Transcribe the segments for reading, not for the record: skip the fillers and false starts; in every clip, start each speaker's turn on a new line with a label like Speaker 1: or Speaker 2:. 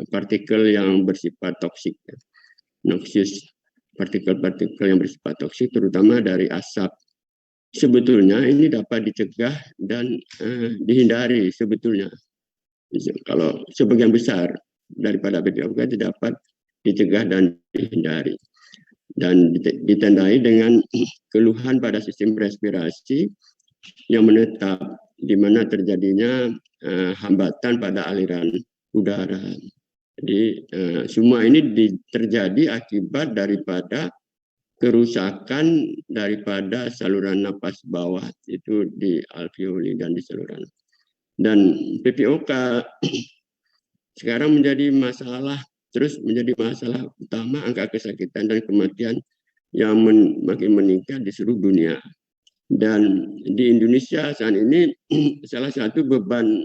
Speaker 1: partikel yang bersifat toksik, noxious, partikel-partikel yang bersifat toksik, terutama dari asap. Sebetulnya ini dapat dicegah dan dihindari sebetulnya. Kalau sebagian besar daripada PPOK itu dapat dicegah dan dihindari. Dan ditandai dengan keluhan pada sistem respirasi yang menetap, di mana terjadinya hambatan pada aliran udara. Jadi semua ini terjadi akibat daripada kerusakan daripada saluran napas bawah itu di alveoli dan di saluran. Dan PPOK sekarang menjadi masalah, terus menjadi masalah utama, angka kesakitan dan kematian yang makin meningkat di seluruh dunia. Dan di Indonesia saat ini salah satu beban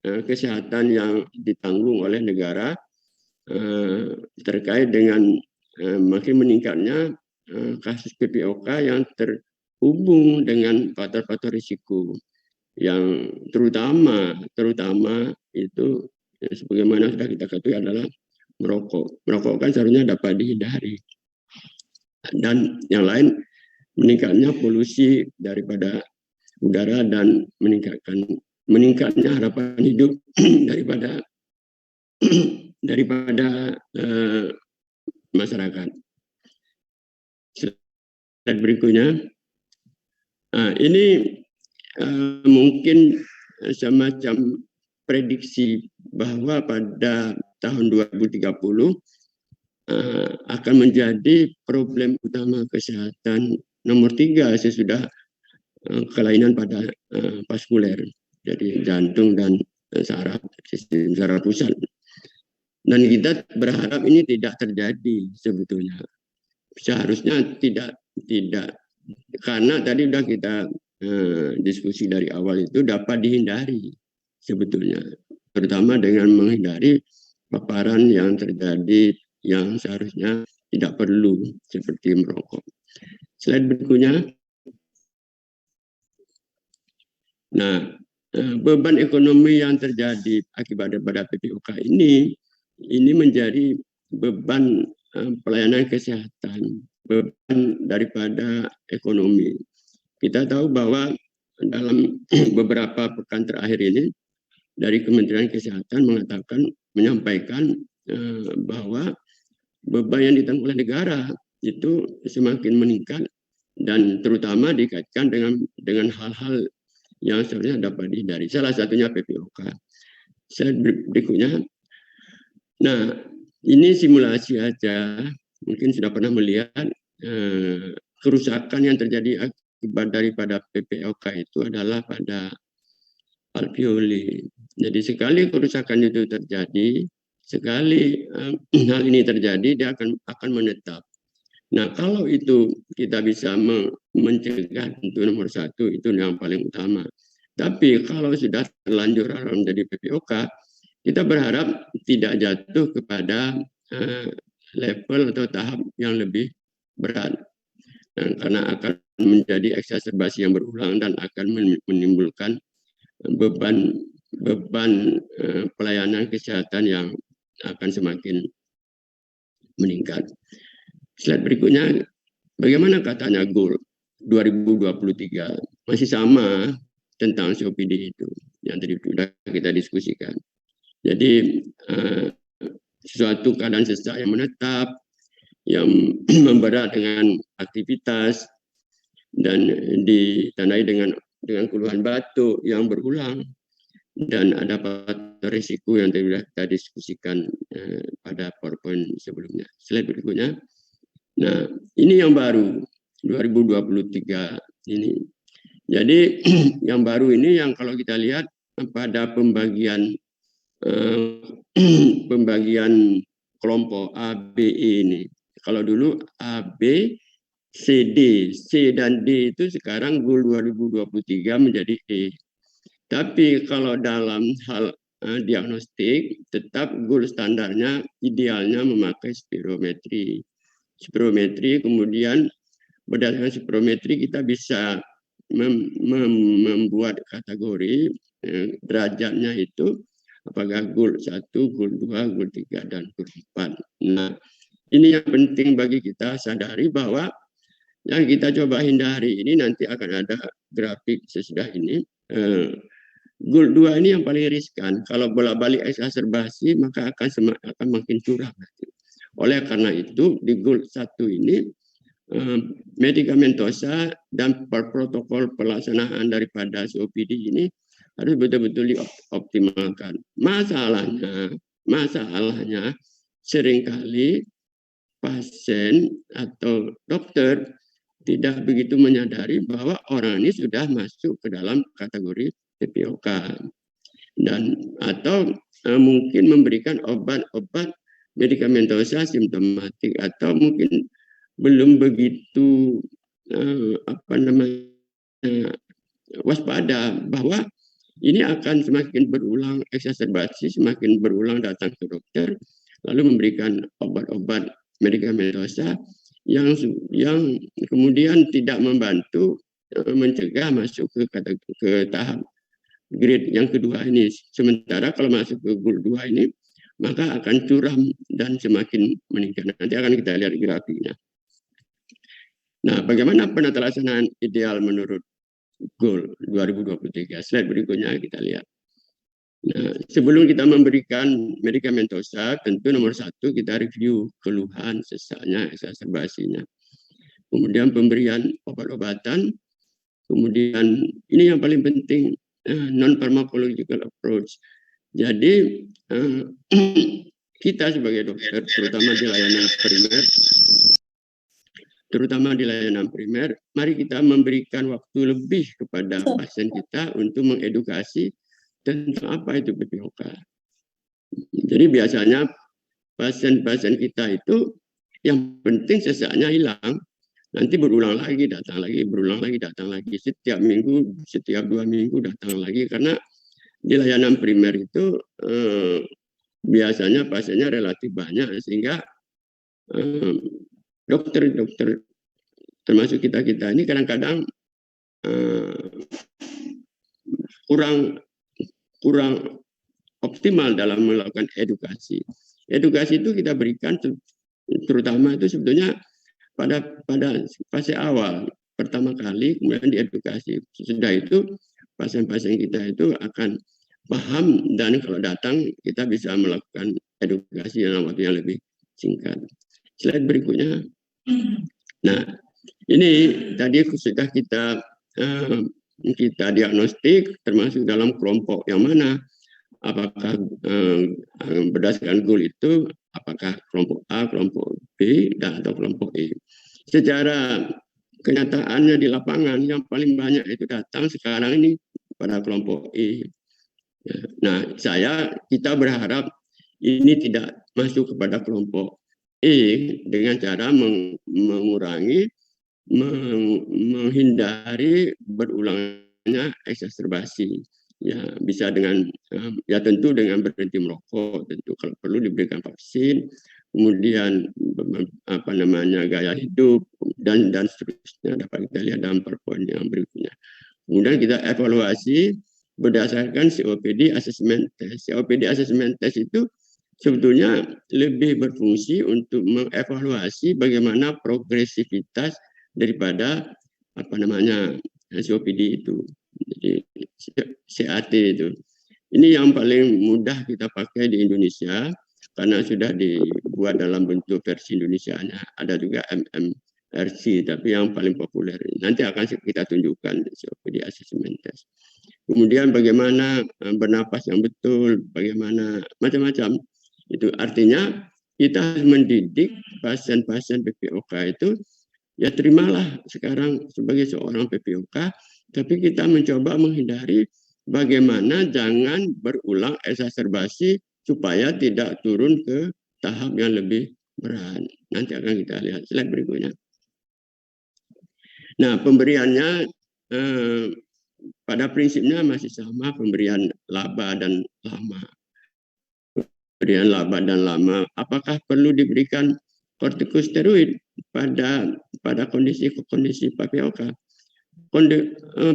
Speaker 1: kesehatan yang ditanggung oleh negara terkait dengan makin meningkatnya kasus PPOK yang terhubung dengan faktor-faktor risiko yang terutama itu sebagaimana sudah kita ketahui adalah merokok. Merokok kan seharusnya dapat dihindari. Dan yang lain meningkatnya polusi daripada udara dan meningkatnya harapan hidup daripada masyarakat. Slide berikutnya, ini mungkin semacam prediksi bahwa pada tahun 2030 akan menjadi problem utama kesehatan nomor 3 sesudah kelainan pada vaskuler, jadi jantung dan saraf, sistem saraf pusat. Dan kita berharap ini tidak terjadi sebetulnya. Seharusnya tidak, karena tadi sudah kita diskusi dari awal itu dapat dihindari sebetulnya, terutama dengan menghindari paparan yang terjadi yang seharusnya tidak perlu seperti merokok. Slide berikutnya. Nah, beban ekonomi yang terjadi akibat daripada PPOK ini menjadi beban pelayanan kesehatan, beban daripada ekonomi. Kita tahu bahwa dalam beberapa pekan terakhir ini dari Kementerian Kesehatan menyampaikan bahwa beban yang ditanggung oleh negara itu semakin meningkat dan terutama dikaitkan dengan hal-hal yang sebenarnya dapat dihindari. Salah satunya PPOK. Slide berikutnya. Nah, ini simulasi aja. Mungkin sudah pernah melihat kerusakan yang terjadi akibat daripada PPOK itu adalah pada alveoli. Jadi sekali kerusakan itu terjadi, sekali hal ini terjadi, dia akan menetap. Nah, kalau itu kita bisa mencegah, tentu nomor 1 itu yang paling utama. Tapi kalau sudah terlanjur menjadi PPOK, kita berharap tidak jatuh kepada level atau tahap yang lebih berat. Nah, karena akan menjadi eksaserbasi yang berulang dan akan menimbulkan beban pelayanan kesehatan yang akan semakin meningkat. Slide berikutnya, bagaimana katanya goal 2023? Masih sama tentang COPD itu yang tadi sudah kita diskusikan. Jadi suatu keadaan sesak yang menetap, yang memberat dengan aktivitas dan ditandai dengan keluhan batuk yang berulang dan ada faktor risiko yang sudah kita diskusikan pada PowerPoint sebelumnya. Slide berikutnya. Nah, ini yang baru 2023 ini. Jadi yang baru ini yang kalau kita lihat pada pembagian kelompok A, B, E ini. Kalau dulu A, B, C, D. C dan D itu sekarang goal 2023 menjadi E. Tapi kalau dalam hal diagnostik, tetap goal standarnya idealnya memakai spirometri. Spirometri, kemudian berdasarkan spirometri kita bisa membuat kategori derajatnya itu Apakah GUL 1, GUL 2, GUL 3, dan GUL 4. Nah, ini yang penting bagi kita sadari bahwa yang kita coba hindari ini nanti akan ada grafik sesudah ini. GUL 2 ini yang paling riskan. Kalau bolak-balik exacerbasi maka akan makin curang nanti. Oleh karena itu di GUL 1 ini medikamentosa dan protokol pelaksanaan daripada COPD ini harus betul-betul dioptimalkan. Masalahnya seringkali pasien atau dokter tidak begitu menyadari bahwa orang ini sudah masuk ke dalam kategori PPOK dan atau mungkin memberikan obat-obat medikamentosa simptomatik atau mungkin belum begitu waspada bahwa ini akan semakin berulang exacerbasi, semakin berulang datang ke dokter, lalu memberikan obat-obat medikamentosa yang kemudian tidak membantu mencegah masuk ke tahap grade yang kedua ini. Sementara kalau masuk ke GUL 2 ini, maka akan curam dan semakin meningkat. Nanti akan kita lihat grafiknya. Nah, bagaimana penata laksanaan ideal menurut GUL 2023? Slide berikutnya kita lihat. Nah, sebelum kita memberikan medikamentosa, tentu nomor 1 kita review keluhan, sesaknya, exacerbasinya. Kemudian pemberian obat-obatan. Kemudian ini yang paling penting, non-pharmacological approach. Jadi kita sebagai dokter, terutama di layanan primer, mari kita memberikan waktu lebih kepada pasien kita untuk mengedukasi tentang apa itu PPOK. Jadi biasanya pasien-pasien kita itu yang penting sesaknya hilang, nanti berulang lagi, datang lagi, berulang lagi, datang lagi. Setiap minggu, setiap 2 minggu datang lagi, karena di layanan primer itu biasanya pasiennya relatif banyak, sehingga dokter-dokter termasuk kita-kita ini kadang-kadang kurang optimal dalam melakukan edukasi. Edukasi itu kita berikan terutama itu sebetulnya pada fase awal, pertama kali, kemudian diedukasi. Sesudah itu pasien-pasien kita itu akan paham dan kalau datang kita bisa melakukan edukasi dalam waktu yang lebih singkat. Slide berikutnya. Nah, ini tadi sudah kita diagnostik termasuk dalam kelompok yang mana. Apakah berdasarkan GUL itu apakah kelompok A, kelompok B, dan atau kelompok E. Secara kenyataannya di lapangan yang paling banyak itu datang sekarang ini pada kelompok E. Nah, kita berharap ini tidak masuk kepada kelompok E dengan cara menghindari berulangnya exacerbasi. Ya, bisa dengan ya tentu dengan berhenti merokok, tentu kalau perlu diberikan vaksin, kemudian gaya hidup dan seterusnya dapat kita lihat dalam PowerPoint yang berikutnya. Kemudian kita evaluasi berdasarkan COPD assessment test. COPD assessment test itu sebetulnya lebih berfungsi untuk mengevaluasi bagaimana progresivitas daripada COPD itu. Jadi CAT itu. Ini yang paling mudah kita pakai di Indonesia karena sudah dibuat dalam bentuk versi Indonesianya. Ada juga MMRC, tapi yang paling populer. Nanti akan kita tunjukkan COPD assessment test. Kemudian bagaimana bernapas yang betul, bagaimana macam-macam. Itu artinya kita harus mendidik pasien-pasien PPOK itu, ya terimalah sekarang sebagai seorang PPOK, tapi kita mencoba menghindari bagaimana jangan berulang exacerbasi supaya tidak turun ke tahap yang lebih berat. Nanti akan kita lihat slide berikutnya. Nah, pemberiannya pada prinsipnya masih sama, pemberian laba dan lama. Pemberian laba dan lama. Apakah perlu diberikan kortikosteroid pada kondisi PPOK?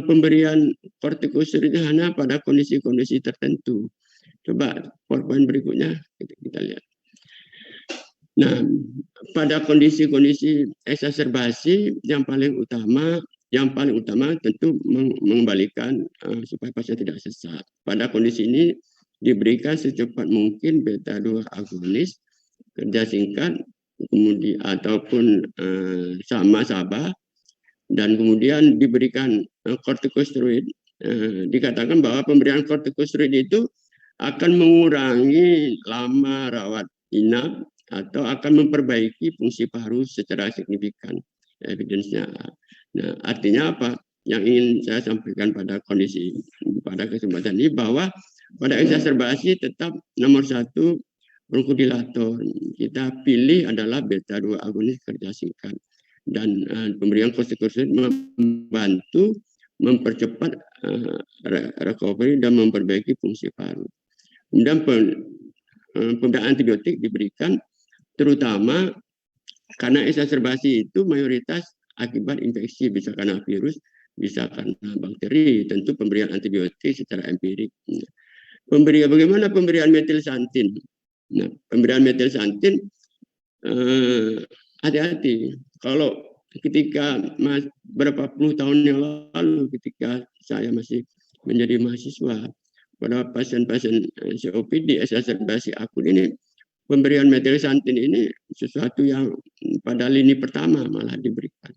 Speaker 1: Pemberian kortikosteroid hanya pada kondisi-kondisi tertentu. Coba PowerPoint berikutnya kita lihat. Nah, pada kondisi-kondisi eksaserbasi yang paling utama tentu mengembalikan supaya pasien tidak sesat. Pada kondisi ini diberikan secepat mungkin beta 2 agonis kerja singkat kemudian ataupun SABA dan kemudian diberikan kortikosteroid. Dikatakan bahwa pemberian kortikosteroid itu akan mengurangi lama rawat inap atau akan memperbaiki fungsi paru secara signifikan. Evidence-nya. Nah, artinya apa? Yang ingin saya sampaikan pada kesempatan ini bahwa pada eksaserbasi tetap nomor 1 bronkodilator. Kita pilih adalah beta 2 agonis kerja singkat dan pemberian kortikosteroid membantu mempercepat recovery dan memperbaiki fungsi paru. Kemudian pemberian antibiotik diberikan terutama karena eksaserbasi itu mayoritas akibat infeksi, bisa karena virus, bisa karena bakteri. Tentu pemberian antibiotik secara empirik. Bagaimana pemberian metilsantin? Nah, pemberian metilsantin hati-hati. Kalau ketika berapa puluh tahun yang lalu ketika saya masih menjadi mahasiswa, pada pasien-pasien COPD eksaserbasi akut ini, pemberian metilsantin ini sesuatu yang pada lini pertama malah diberikan.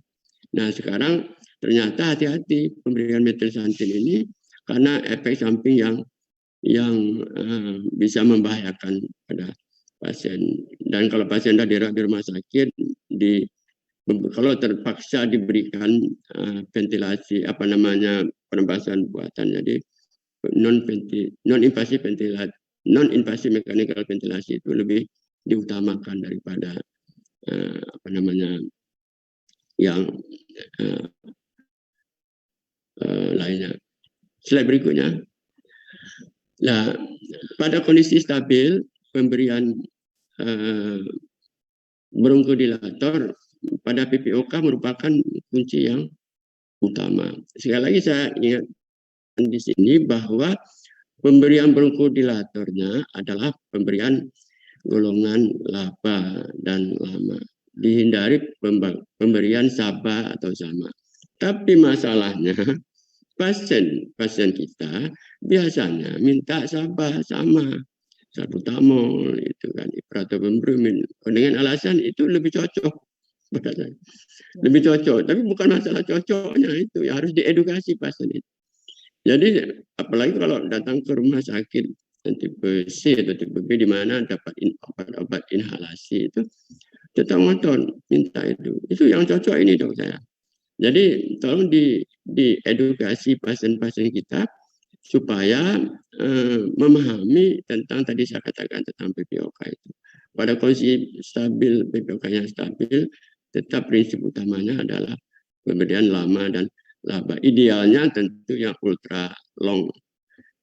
Speaker 1: Nah, sekarang ternyata hati-hati pemberian metilsantin ini karena efek samping yang bisa membahayakan pada pasien. Dan kalau pasien sudah dirawat di rumah sakit, kalau terpaksa diberikan ventilasi penebasan buatan, jadi non-invasif mechanical ventilasi itu lebih diutamakan daripada yang lainnya. Slide berikutnya. Nah, pada kondisi stabil pemberian bronkodilator pada PPOK merupakan kunci yang utama. Sekali lagi saya ingatkan di sini bahwa pemberian bronkodilatornya adalah pemberian golongan laba dan lama. Dihindari pemberian SABA atau SAMA. Tapi masalahnya pasien kita biasanya minta SABA sama salbutamol itu kan, ipratropium, dengan alasan itu lebih cocok. Lebih cocok, tapi bukan masalah cocoknya, itu ya harus diedukasi pasien itu. Jadi apalagi kalau datang ke rumah sakit tipe C atau tipe B di mana dapat obat inhalasi itu tetap ngotot minta itu yang cocok ini dok saya. Jadi tolong diedukasi pasien-pasien kita supaya memahami tentang tadi saya katakan tentang PPOK itu. Pada kondisi stabil, PPOK-nya stabil, tetap prinsip utamanya adalah pemberian lama dan laba. Idealnya tentu yang ultra long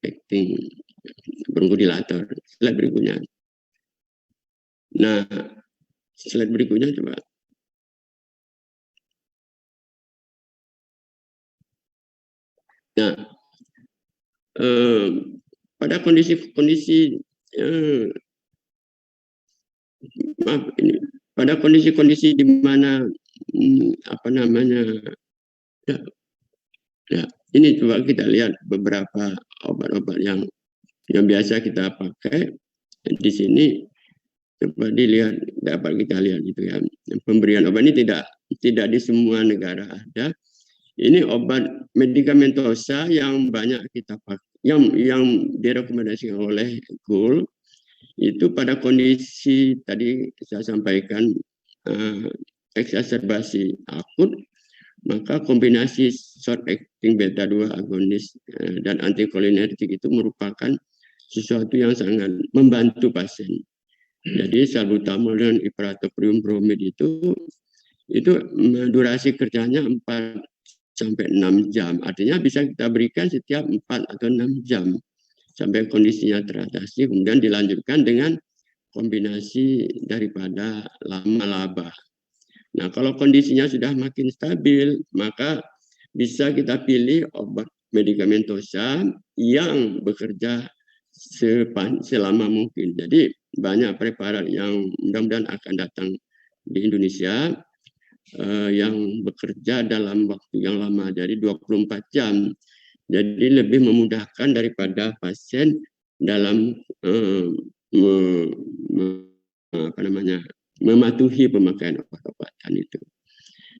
Speaker 1: acting bronkodilator. Slide berikutnya. Nah, slide berikutnya coba. Nah, pada kondisi-kondisi pada kondisi-kondisi di mana ini coba kita lihat beberapa obat-obat yang biasa kita pakai di sini. Coba dilihat, dapat kita lihat gitu ya. Pemberian obat ini tidak di semua negara ada. Ini obat medikamentosa yang banyak kita pakai, yang direkomendasikan oleh GOL itu pada kondisi tadi saya sampaikan eksaserbasi akut, maka kombinasi short acting beta 2 agonis dan anticholinergic itu merupakan sesuatu yang sangat membantu pasien. Jadi salbutamol dan ipratropium bromid itu durasi kerjanya 4 sampai 6 jam. Artinya bisa kita berikan setiap 4 atau 6 jam sampai kondisinya teratasi, kemudian dilanjutkan dengan kombinasi daripada laba. Nah, kalau kondisinya sudah makin stabil, maka bisa kita pilih obat medikamentosa yang bekerja selama mungkin. Jadi banyak preparat yang mudah-mudahan akan datang di Indonesia yang bekerja dalam waktu yang lama, jadi 24 jam. Jadi lebih memudahkan daripada pasien dalam mematuhi pemakaian obat-obatan itu.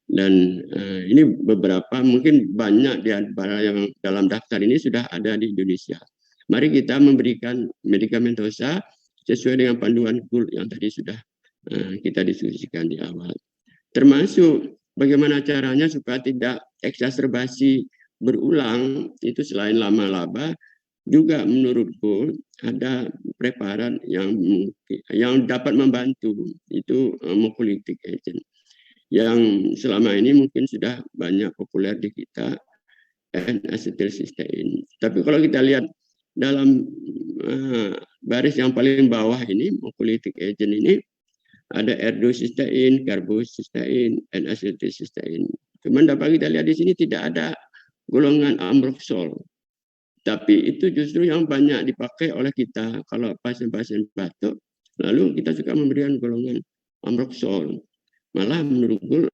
Speaker 1: Dan ini beberapa, mungkin banyak di antara yang dalam daftar ini sudah ada di Indonesia. Mari kita memberikan medikamentosa sesuai dengan panduan GUL yang tadi sudah kita diskusikan di awal. Termasuk bagaimana caranya supaya tidak eksaserbasi berulang, itu selain laba-laba, juga menurutku ada preparat yang dapat membantu, itu mucolytic agent yang selama ini mungkin sudah banyak populer di kita, N-acetylcysteine. Tapi kalau kita lihat dalam baris yang paling bawah ini, mucolytic agent ini ada erdocysteine, carbocysteine, N-acetylcysteine. Cuman dapat kita lihat di sini tidak ada golongan ambroxol. Tapi itu justru yang banyak dipakai oleh kita kalau pasien-pasien batuk. Lalu kita juga memberikan golongan ambroxol. Malah menurutku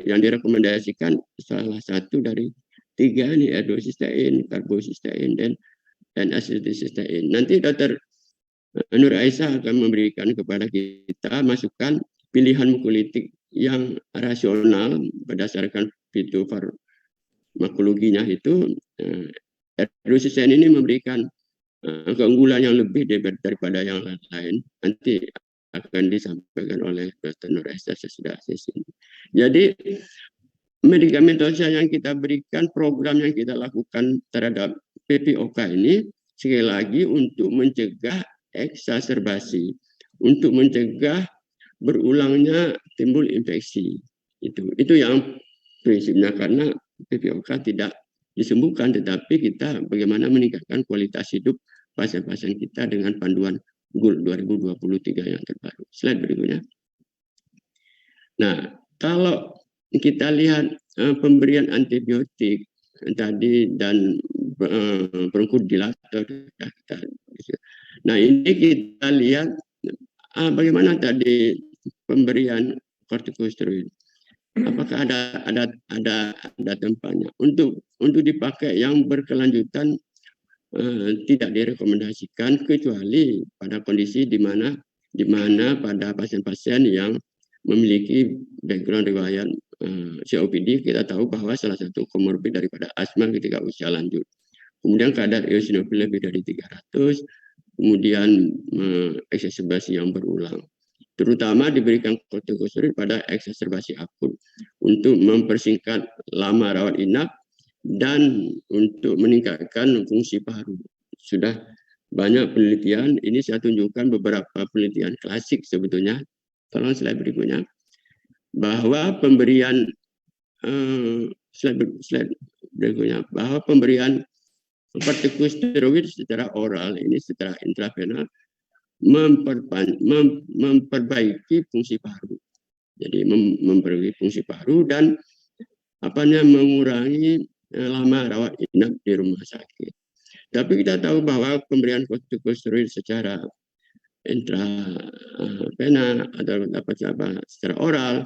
Speaker 1: yang direkomendasikan salah satu dari 3 ini, erdocysteine, carbocysteine, dan N-acetylcysteine. Nanti Dr. Nur Aisyah akan memberikan kepada kita masukan pilihan mucolytic yang rasional berdasarkan fitofarmakologinya itu. Erdocysteine ini memberikan keunggulan yang lebih daripada yang lain. Nanti akan disampaikan oleh Dr. Nur Aisyah sesudah sesi ini. Jadi medikamentosa yang kita berikan, program yang kita lakukan terhadap PPOK ini sekali lagi untuk mencegah eksaserbasi, untuk mencegah berulangnya timbul infeksi. Itu yang prinsipnya, karena PPOK tidak disembuhkan, tetapi kita bagaimana meningkatkan kualitas hidup pasien-pasien kita dengan panduan GUL 2023 yang terbaru. Slide berikutnya. Nah, kalau kita lihat pemberian antibiotik tadi dan bronchodilator, nah ini kita lihat bagaimana tadi pemberian kortikosteroid. Apakah ada tempatnya untuk dipakai yang berkelanjutan? Tidak direkomendasikan kecuali pada kondisi di mana pada pasien-pasien yang memiliki background riwayat COPD. Kita tahu bahwa salah satu komorbid daripada asma ketika usia lanjut. Kemudian kadar eosinofil lebih dari 300, kemudian eksaserbasi yang berulang. Terutama diberikan kortikosteroid pada eksaserbasi akut untuk mempersingkat lama rawat inap dan untuk meningkatkan fungsi paru. Sudah banyak penelitian, ini saya tunjukkan beberapa penelitian klasik sebetulnya. Tolong slide berikutnya. Bahwa pemberian slide berikutnya, bahwa pemberian kortikosteroid secara oral ini, secara intravena, memperbaiki fungsi paru. Jadi memperbaiki fungsi paru dan mengurangi lama rawat inap di rumah sakit. Tapi kita tahu bahwa pemberian kortikosteroid secara intravena atau secara oral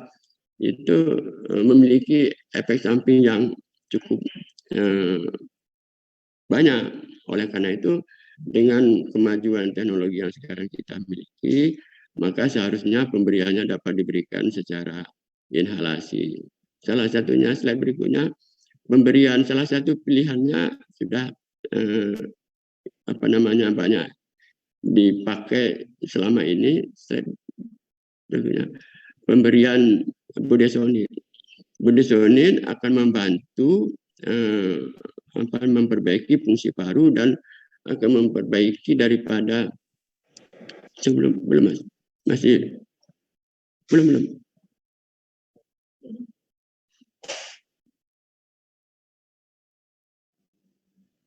Speaker 1: itu memiliki efek samping yang cukup banyak. Oleh karena itu, dengan kemajuan teknologi yang sekarang kita miliki, maka seharusnya pemberiannya dapat diberikan secara inhalasi. Salah satunya, slide berikutnya, pemberian salah satu pilihannya sudah banyak dipakai selama ini. Slide berikutnya, pemberian budesonide. Budesonide akan membantu memperbaiki fungsi paru dan akan memperbaiki daripada belum.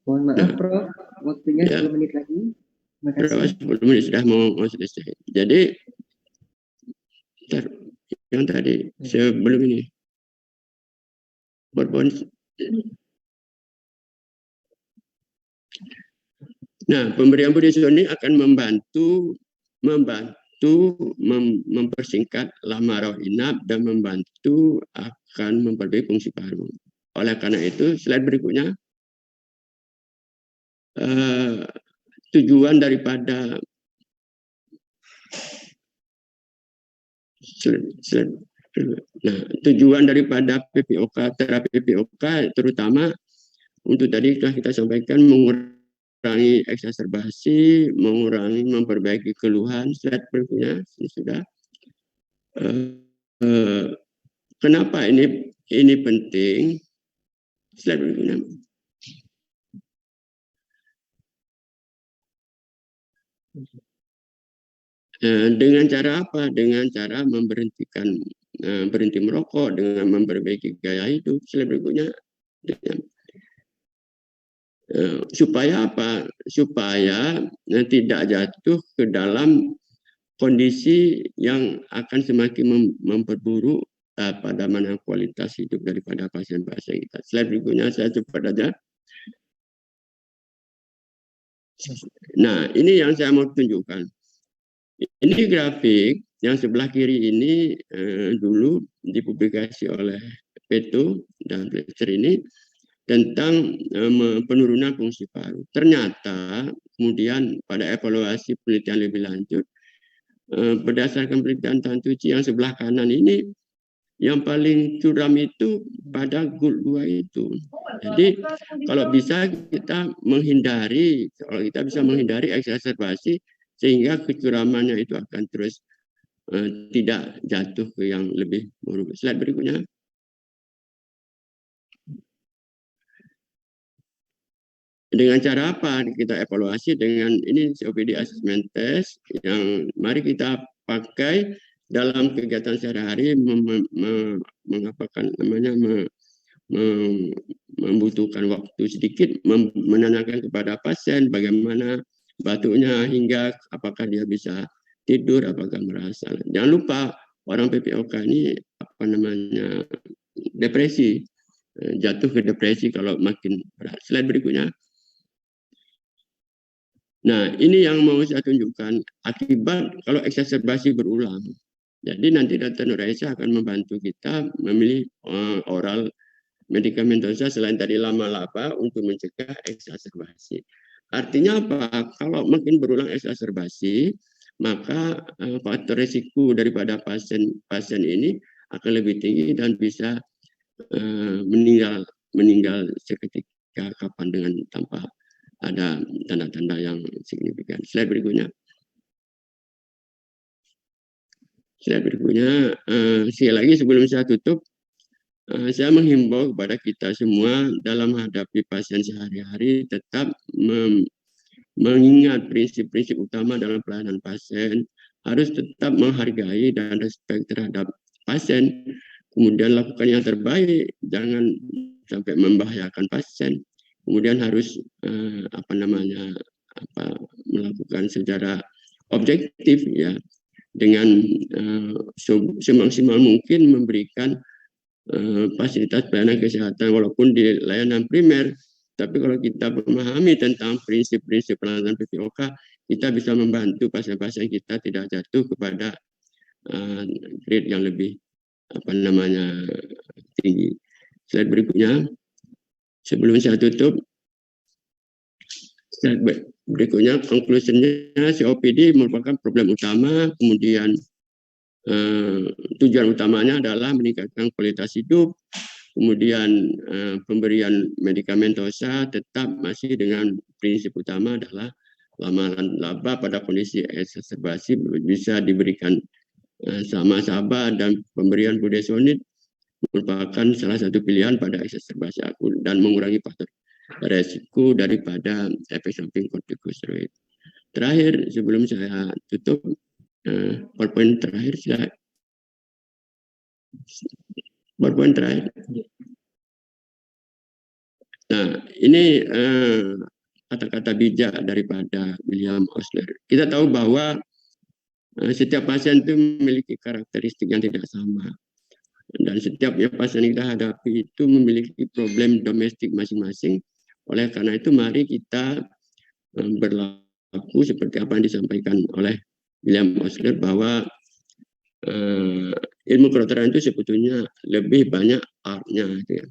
Speaker 2: Mohon maaf, Prof. Waktunya 10 menit lagi. Terima kasih.
Speaker 1: 10 menit sudah mau selesai. Jadi yang tadi sebelum ini, Nah, pemberian budesonid akan membantu mempersingkat lama rawat inap dan membantu akan memperbaiki fungsi paru. Oleh karena itu, slide berikutnya, tujuan daripada tujuan daripada PPOK, terapi PPOK terutama untuk tadi telah kita sampaikan mengurangi eksaserbasi, memperbaiki keluhan. Slide berikutnya ini sudah. Kenapa ini penting? Slide berikutnya. Dengan cara apa? Dengan cara berhenti merokok, dengan memperbaiki gaya hidup. Slide berikutnya. Supaya apa? Supaya tidak jatuh ke dalam kondisi yang akan semakin memperburuk pada mana kualitas hidup daripada pasien-pasien kita. Slide berikutnya saya cepat aja. Nah, ini yang saya mau tunjukkan. Ini grafik yang sebelah kiri ini dulu dipublikasi oleh Peto dan Fletcher ini tentang penurunan fungsi paru. Ternyata kemudian pada evaluasi penelitian lebih lanjut, berdasarkan penelitian Tan Tuci yang sebelah kanan ini, yang paling curam itu pada GUL 2 itu. Jadi kalau bisa kita menghindari eksaserbasi sehingga kecuramannya itu akan terus tidak jatuh ke yang lebih buruk. Slide berikutnya. Dengan cara apa kita evaluasi? Dengan ini COPD assessment test yang mari kita pakai dalam kegiatan sehari-hari, membutuhkan waktu sedikit menanyakan kepada pasien bagaimana batuknya hingga apakah dia bisa tidur, apakah merasa. Jangan lupa orang PPOK ini depresi, jatuh ke depresi kalau makin berat. Slide berikutnya. Nah, ini yang mau saya tunjukkan akibat kalau eksaserbasi berulang. Jadi nanti Dr. Nuraisa akan membantu kita memilih oral medikamentosa selain tadi lama-laba untuk mencegah eksaserbasi. Artinya apa? Kalau makin berulang eksaserbasi, maka faktor risiko daripada pasien ini akan lebih tinggi dan bisa meninggal seketika kapan dengan tanpa ada tanda-tanda yang signifikan. Slide berikutnya. Slide berikutnya. Sekali lagi sebelum saya tutup, saya menghimbau kepada kita semua dalam menghadapi pasien sehari-hari tetap mengingat prinsip-prinsip utama dalam pelayanan pasien, harus tetap menghargai dan respect terhadap pasien, kemudian lakukan yang terbaik, jangan sampai membahayakan pasien, kemudian harus melakukan secara objektif ya, dengan semaksimal mungkin memberikan fasilitas pelayanan kesehatan walaupun di layanan primer. Tapi kalau kita memahami tentang prinsip-prinsip pelayanan PPOK, kita bisa membantu pasien-pasien kita tidak jatuh kepada grade yang lebih tinggi. Slide berikutnya. Sebelum saya tutup, slide berikutnya, konklusinya COPD merupakan problem utama, kemudian tujuan utamanya adalah meningkatkan kualitas hidup, kemudian pemberian medikamentosa tetap masih dengan prinsip utama adalah laba pada kondisi eksaserbasi bisa diberikan sama-sama, dan pemberian budesonid merupakan salah satu pilihan pada eksaserbasi akut dan mengurangi faktor resiko daripada efek samping kortikosteroid. Terakhir, sebelum saya tutup, PowerPoint terakhir, PowerPoint terakhir. Nah, ini kata-kata bijak daripada William Osler. Kita tahu bahwa setiap pasien itu memiliki karakteristik yang tidak sama. Dan setiap pasien yang kita hadapi itu memiliki problem domestik masing-masing. Oleh karena itu, mari kita berlaku seperti apa yang disampaikan oleh William Osler, bahwa ilmu kedokteran itu sebetulnya lebih banyak artnya, gitu ya.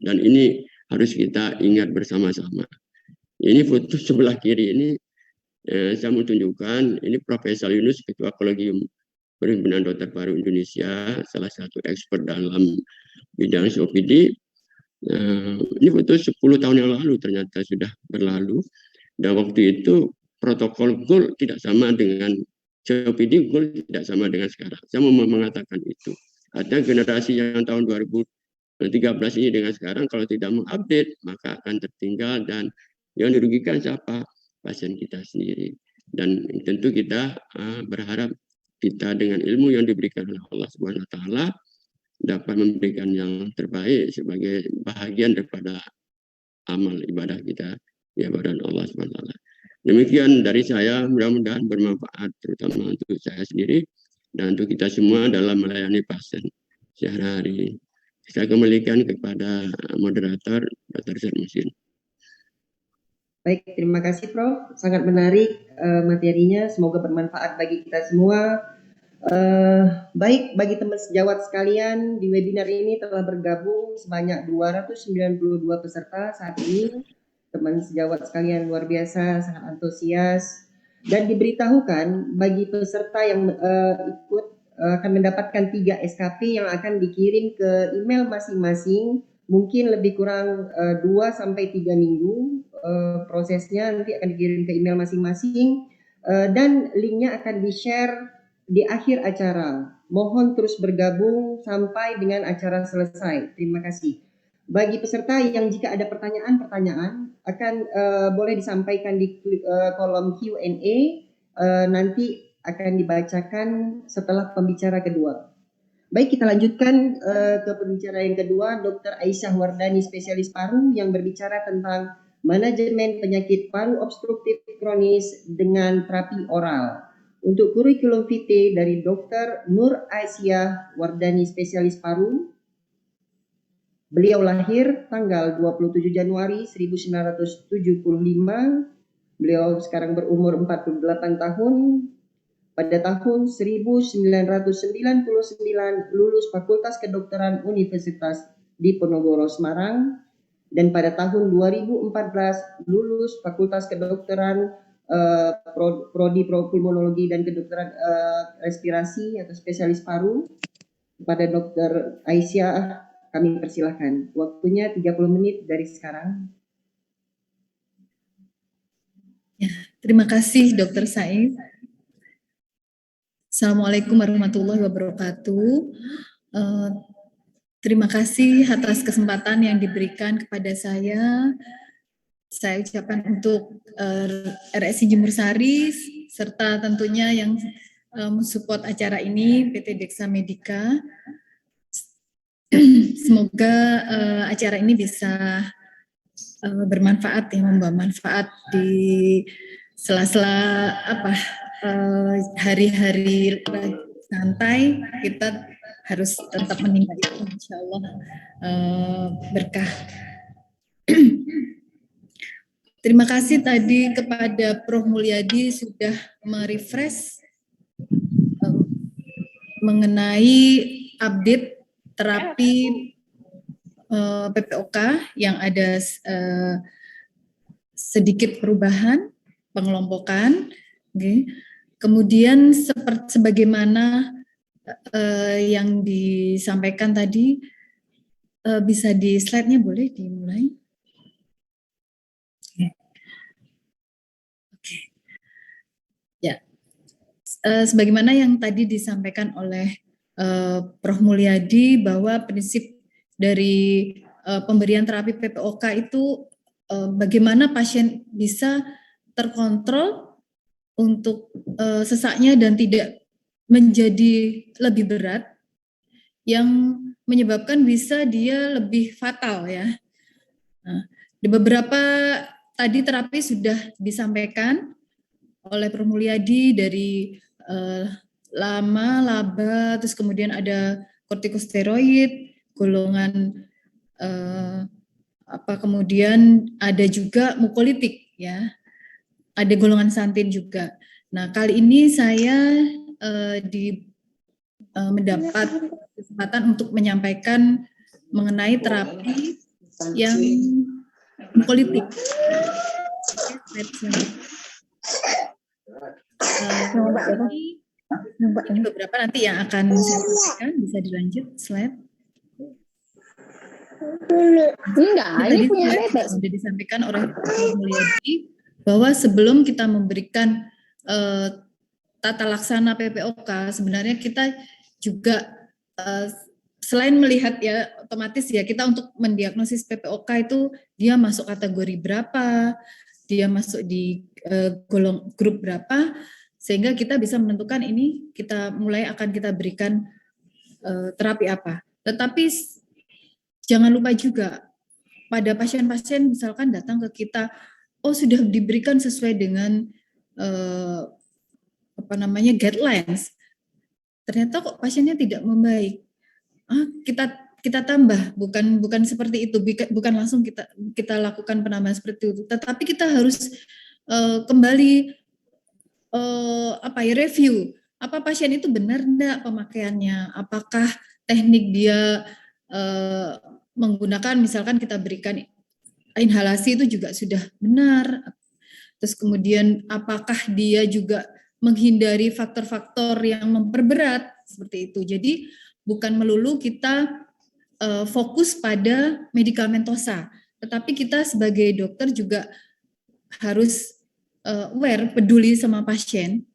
Speaker 1: Dan ini harus kita ingat bersama-sama. Ini foto sebelah kiri ini saya mau tunjukkan, ini Profesor Yunus, Ketua Kolegium Perhimpunan Dokter Paru Indonesia, salah satu expert dalam bidang COPD. Ini foto 10 tahun yang lalu ternyata sudah berlalu. Dan waktu itu protokol GOLD tidak sama dengan COPD, GOLD tidak sama dengan sekarang. Saya mau mengatakan itu. Artinya generasi yang tahun 2013 ini dengan sekarang kalau tidak mengupdate maka akan tertinggal, dan yang dirugikan siapa? Pasien kita sendiri. Dan tentu kita berharap kita dengan ilmu yang diberikan oleh Allah Subhanahu wa taala dapat memberikan yang terbaik sebagai bahagian daripada amal ibadah kita di hadapan Allah Subhanahu wa taala. Demikian dari saya, mudah-mudahan bermanfaat terutama untuk saya sendiri dan untuk kita semua dalam melayani pasien sehari-hari. Saya kembalikan kepada moderator Dr. Zaid Muhsin.
Speaker 2: Baik, terima kasih Prof. Sangat menarik materinya, semoga bermanfaat bagi kita semua. Baik, bagi teman sejawat sekalian, di webinar ini telah bergabung sebanyak 292 peserta saat ini. Teman sejawat sekalian luar biasa, sangat antusias. Dan diberitahukan bagi peserta yang ikut akan mendapatkan 3 SKP yang akan dikirim ke email masing-masing. Mungkin lebih kurang 2-3 minggu prosesnya, nanti akan dikirim ke email masing-masing. Dan linknya akan di-share di akhir acara. Mohon terus bergabung sampai dengan acara selesai. Terima kasih. Bagi peserta yang jika ada pertanyaan akan boleh disampaikan di kolom Q&A, nanti akan dibacakan setelah pembicara kedua. Baik, kita lanjutkan ke pembicara yang kedua, Dr. Aisyah Wardani, spesialis paru yang berbicara tentang manajemen penyakit paru obstruktif kronis dengan terapi oral. Untuk kurikulum vitae dari Dr. Nur Aisyah Wardani, spesialis paru. Beliau lahir tanggal 27 Januari 1975. Beliau sekarang berumur 48 tahun. Pada tahun 1999 lulus Fakultas Kedokteran Universitas Diponegoro Semarang, dan pada tahun 2014 lulus Fakultas Kedokteran Prodi Pulmonologi dan Kedokteran Respirasi atau spesialis paru. Kepada Dr. Aisyah kami persilahkan. Waktunya 30 menit dari sekarang.
Speaker 3: Ya, terima kasih Dr. Said. Assalamualaikum warahmatullahi wabarakatuh. Terima kasih atas kesempatan yang diberikan kepada saya. Saya ucapkan untuk RSI Jemur Sari serta tentunya yang mensupport acara ini, PT Dexa Medica. Semoga acara ini bisa bermanfaat, ya, membawa manfaat di sela-sela hari-hari santai. Kita harus tetap menimba itu, insya Allah berkah. Terima kasih tadi kepada Prof. Mulyadi sudah merefresh mengenai update terapi PPOK yang ada sedikit perubahan pengelompokan. Okay. Kemudian sebagaimana yang disampaikan tadi, bisa di slide-nya boleh dimulai. Oke. Ya, sebagaimana yang tadi disampaikan oleh Prof. Mulyadi bahwa prinsip dari pemberian terapi PPOK itu bagaimana pasien bisa terkontrol untuk sesaknya dan tidak menjadi lebih berat yang menyebabkan bisa dia lebih fatal, ya. Nah, di beberapa tadi terapi sudah disampaikan oleh Prof. Mulyadi dari LAMA, LABA, terus kemudian ada kortikosteroid, golongan kemudian ada juga mukolitik, ya. ada golongan santin juga. Nah, kali ini saya mendapat kesempatan untuk menyampaikan mengenai terapi yang mukolytik. Ini beberapa nanti yang akan saya sampaikan, bisa dilanjut slide.
Speaker 4: Ini punya
Speaker 3: Tadi sudah disampaikan oleh Dr. Mulyadi bahwa sebelum kita memberikan tata laksana PPOK, sebenarnya kita juga selain melihat ya otomatis ya kita untuk mendiagnosis PPOK itu dia masuk kategori berapa, dia masuk di grup berapa, sehingga kita bisa menentukan ini kita mulai akan kita berikan terapi apa. Tetapi jangan lupa juga pada pasien-pasien misalkan datang ke kita, oh sudah diberikan sesuai dengan guidelines, ternyata kok pasiennya tidak membaik. Kita tambah, bukan seperti itu, bukan langsung kita lakukan penambahan seperti itu, tetapi kita harus kembali review, apa pasien itu benar enggak pemakaiannya, apakah teknik dia menggunakan, misalkan kita berikan inhalasi itu juga sudah benar, terus kemudian apakah dia juga menghindari faktor-faktor yang memperberat seperti itu. Jadi bukan melulu kita fokus pada medikamentosa, tetapi kita sebagai dokter juga harus aware, peduli sama pasien.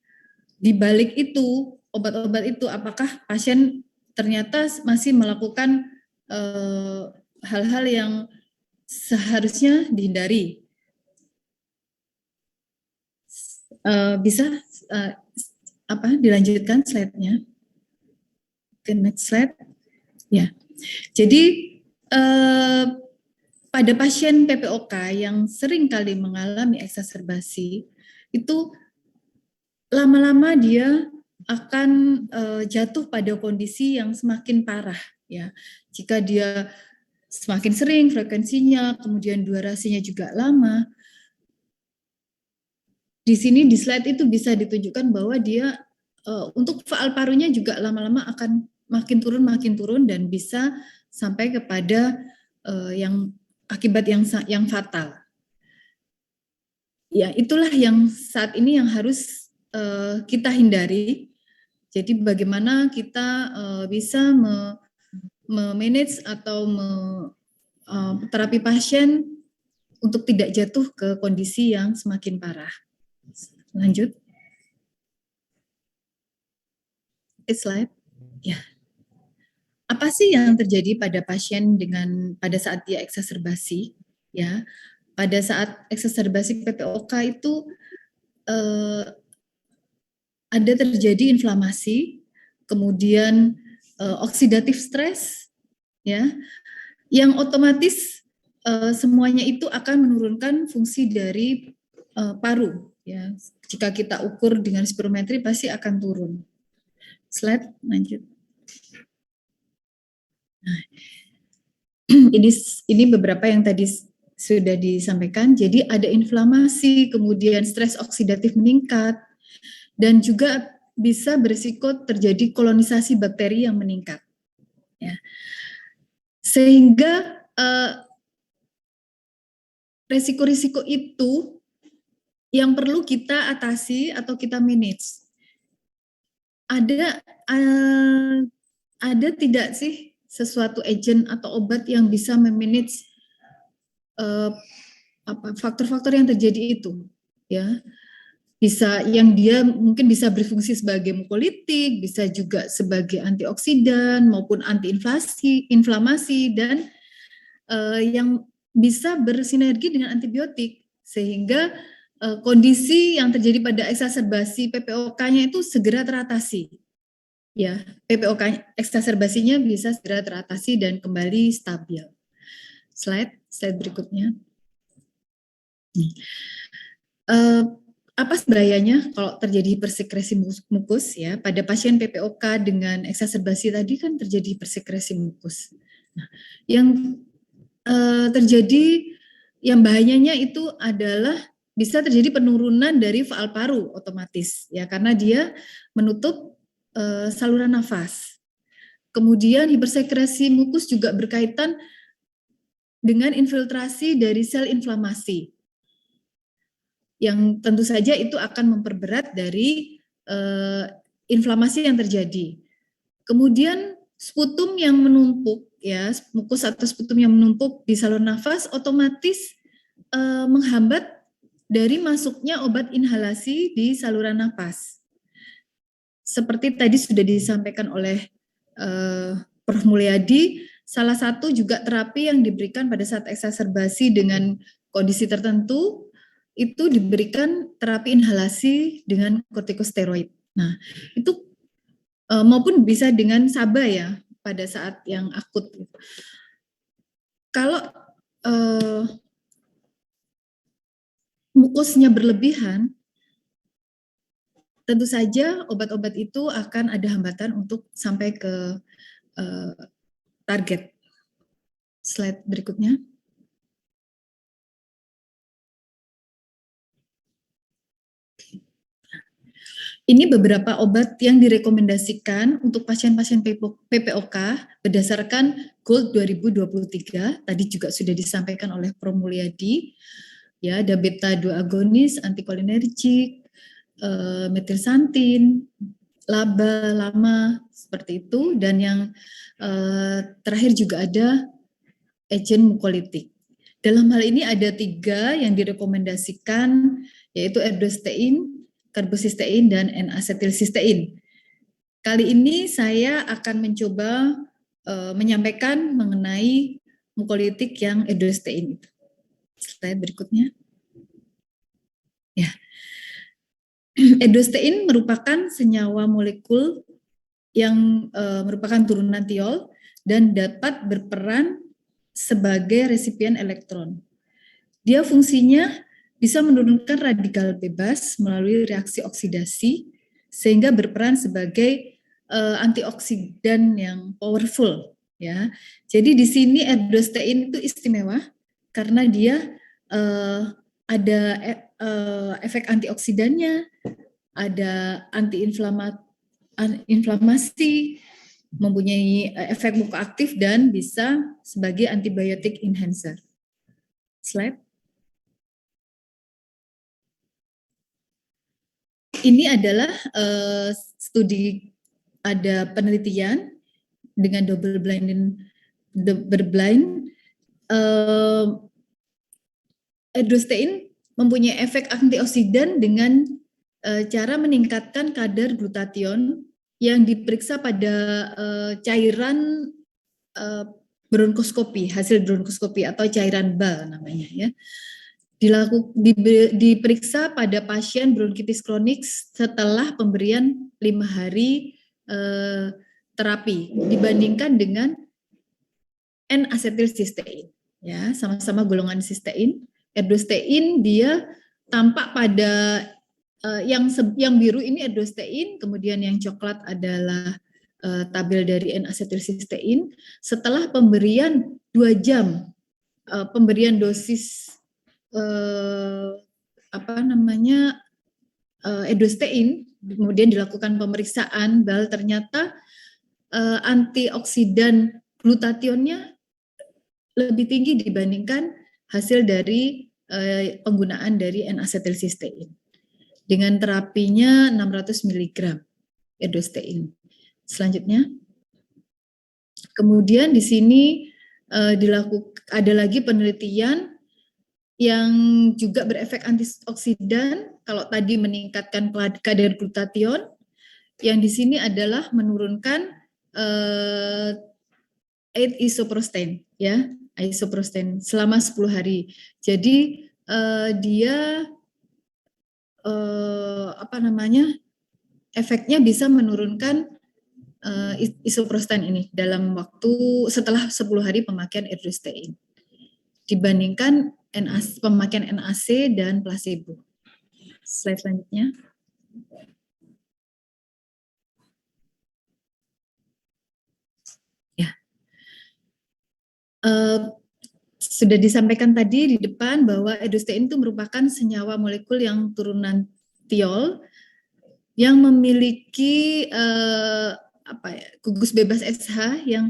Speaker 3: Di balik itu, obat-obat itu, apakah pasien ternyata masih melakukan hal-hal yang seharusnya dihindari. Bisa dilanjutkan slide-nya. Ke next slide. Ya. Jadi pada pasien PPOK yang sering kali mengalami eksaserbasi, itu lama-lama dia akan jatuh pada kondisi yang semakin parah, ya. Jika dia semakin sering frekuensinya, kemudian durasinya juga lama. Di sini di slide itu bisa ditunjukkan bahwa dia untuk faal parunya juga lama-lama akan makin turun dan bisa sampai kepada yang akibat yang fatal. Ya, itulah yang saat ini yang harus kita hindari. Jadi bagaimana kita bisa memanage atau terapi pasien untuk tidak jatuh ke kondisi yang semakin parah. Lanjut. Slide. Ya. Apa sih yang terjadi pada pasien pada saat dia eksaserbasi? Ya, pada saat eksaserbasi PPOK itu ada terjadi inflamasi, kemudian oksidatif stres, ya, yang otomatis semuanya itu akan menurunkan fungsi dari paru. Ya, jika kita ukur dengan spirometri pasti akan turun. Slide lanjut. Nah, ini beberapa yang tadi sudah disampaikan. Jadi ada inflamasi, kemudian stres oksidatif meningkat, dan juga bisa berisiko terjadi kolonisasi bakteri yang meningkat. Ya. Sehingga risiko-risiko itu yang perlu kita atasi atau kita manage. Ada tidak sih sesuatu agent atau obat yang bisa memanage faktor-faktor yang terjadi itu, ya? Bisa yang dia mungkin bisa berfungsi sebagai mukolitik, bisa juga sebagai antioksidan maupun anti-inflamasi dan yang bisa bersinergi dengan antibiotik sehingga kondisi yang terjadi pada eksaserbasi PPOK-nya itu segera teratasi. Ya, PPOK eksaserbasinya bisa segera teratasi dan kembali stabil. Slide berikutnya. Apa bahayanya kalau terjadi hipersekresi mukus, ya? Pada pasien PPOK dengan eksaserbasi tadi kan terjadi hipersekresi mukus. Nah, yang terjadi yang bahayanya itu adalah bisa terjadi penurunan dari faal paru otomatis ya karena dia menutup saluran nafas. Kemudian hipersekresi mukus juga berkaitan dengan infiltrasi dari sel inflamasi yang tentu saja itu akan memperberat dari inflamasi yang terjadi. Kemudian sputum yang menumpuk ya, mukus atau sputum yang menumpuk di saluran nafas otomatis menghambat dari masuknya obat inhalasi di saluran nafas. Seperti tadi sudah disampaikan oleh Prof. Mulyadi, salah satu juga terapi yang diberikan pada saat eksaserbasi dengan kondisi tertentu itu diberikan terapi inhalasi dengan kortikosteroid. Nah, itu maupun bisa dengan SABA ya pada saat yang akut. Kalau mukusnya berlebihan, tentu saja obat-obat itu akan ada hambatan untuk sampai ke target. Slide berikutnya. Ini beberapa obat yang direkomendasikan untuk pasien-pasien PPOK berdasarkan GOLD 2023. Tadi juga sudah disampaikan oleh Prof. Mulyadi. Ya, ada beta 2 agonis, antikolinergik, metilsantin, LABA, LAMA, seperti itu. Dan yang terakhir juga ada agen mukolitik. Dalam hal ini ada 3 yang direkomendasikan, yaitu erdostein, karbosistein, dan N-asetilsistein. Kali ini saya akan mencoba menyampaikan mengenai mukolitik yang erdostein. Slide berikutnya. Ya. Erdostein merupakan senyawa molekul yang merupakan turunan tiol dan dapat berperan sebagai resipien elektron. Dia fungsinya bisa menurunkan radikal bebas melalui reaksi oksidasi sehingga berperan sebagai antioksidan yang powerful ya. Jadi di sini erdostein itu istimewa karena dia ada efek antioksidannya, ada antiinflamasi, mempunyai efek mukoaktif dan bisa sebagai antibiotik enhancer. Slide. Ini adalah studi, ada penelitian dengan berblind. Erdostein mempunyai efek antioksidan dengan cara meningkatkan kadar glutathione yang diperiksa pada cairan bronkoskopi, hasil bronkoskopi atau cairan bal namanya ya. Diperiksa pada pasien bronkitis kronik setelah pemberian 5 hari terapi dibandingkan dengan N-asetilsistein ya, sama-sama golongan sistein. Erdostein dia tampak pada yang biru ini erdostein, kemudian yang coklat adalah tabel dari N-asetilsistein. Setelah pemberian 2 jam pemberian dosis erdostein, kemudian dilakukan pemeriksaan bal, ternyata antioksidan glutathione-nya lebih tinggi dibandingkan hasil dari penggunaan dari N-asetilsistein. Dengan terapinya 600 mg erdostein. Selanjutnya, kemudian di sini ada lagi penelitian yang juga berefek antioksidan. Kalau tadi meningkatkan kadar glutathione, yang di sini adalah menurunkan 8-isoprosten ya, isoprosten selama 10 hari. Jadi dia efeknya bisa menurunkan isoprosten ini dalam waktu setelah 10 hari pemakaian erdostein dibandingkan pemakaian NAC dan placebo. Slide selanjutnya. Ya. sudah disampaikan tadi di depan bahwa edostein itu merupakan senyawa molekul yang turunan tiol yang memiliki gugus bebas SH yang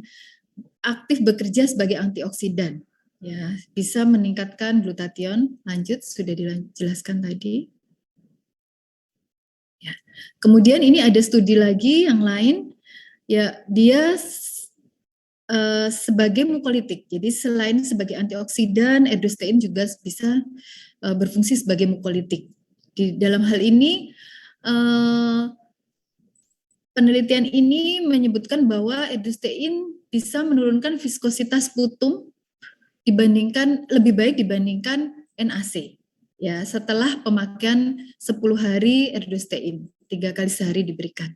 Speaker 3: aktif bekerja sebagai antioksidan. Ya, bisa meningkatkan glutathione. Lanjut, sudah dijelaskan tadi. Ya. Kemudian ini ada studi lagi yang lain, ya dia sebagai mukolitik. Jadi selain sebagai antioksidan, edostein juga bisa berfungsi sebagai mukolitik. Di dalam hal ini penelitian ini menyebutkan bahwa edostein bisa menurunkan viskositas putum lebih baik dibandingkan NAC. Ya, setelah pemakaian 10 hari edostein, 3 kali sehari diberikan.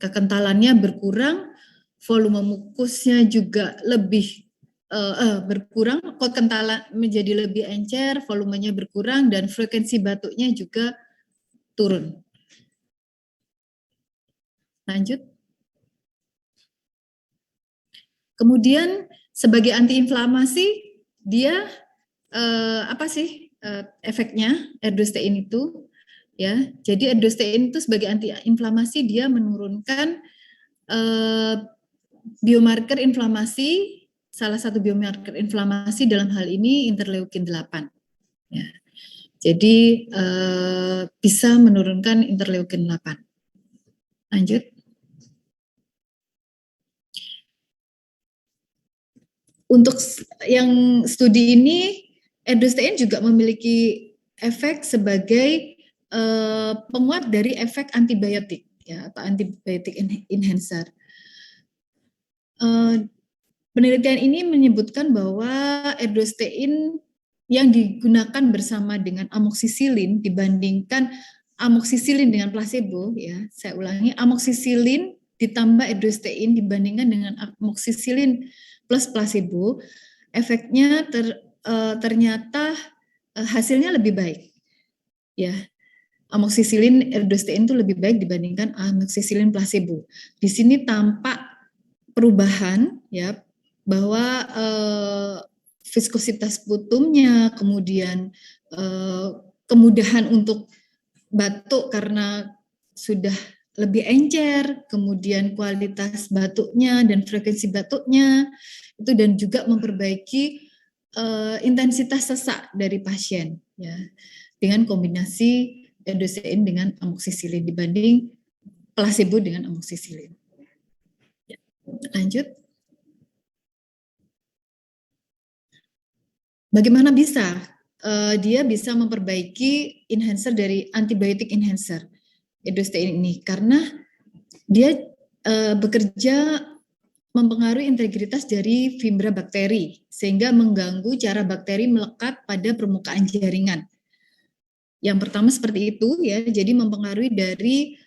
Speaker 3: Kekentalannya berkurang, volume mukusnya juga lebih berkurang, kekentalan menjadi lebih encer, volumenya berkurang, dan frekuensi batuknya juga turun. Lanjut. Kemudian sebagai antiinflamasi, dia efeknya edostein itu? Ya, jadi edostein itu sebagai antiinflamasi dia menurunkan biomarker inflamasi, salah satu biomarker inflamasi dalam hal ini interleukin 8. Ya. Jadi bisa menurunkan interleukin 8. Lanjut. Untuk yang studi ini, edostein juga memiliki efek sebagai penguat dari efek antibiotik, ya, atau antibiotic enhancer. Penelitian ini menyebutkan bahwa edostein yang digunakan bersama dengan amoksisilin dibandingkan amoksisilin dengan placebo, ya, saya ulangi, amoksisilin ditambah edostein dibandingkan dengan amoksisilin plus placebo, efeknya ternyata hasilnya lebih baik. Ya, amoksisilin edostein itu lebih baik dibandingkan amoksisilin placebo. Di sini tampak perubahan, ya, bahwa viskositas putumnya, kemudian kemudahan untuk batuk karena sudah lebih encer, kemudian kualitas batuknya dan frekuensi batuknya itu, dan juga memperbaiki intensitas sesak dari pasien, ya, dengan kombinasi edostein dengan amoksisilin dibanding placebo dengan amoksisilin. Ya, lanjut. Bagaimana bisa dia bisa memperbaiki enhancer dari antibiotic enhancer edostein ini? Karena dia bekerja mempengaruhi integritas dari fibra bakteri sehingga mengganggu cara bakteri melekat pada permukaan jaringan. Yang pertama seperti itu, ya, jadi mempengaruhi dari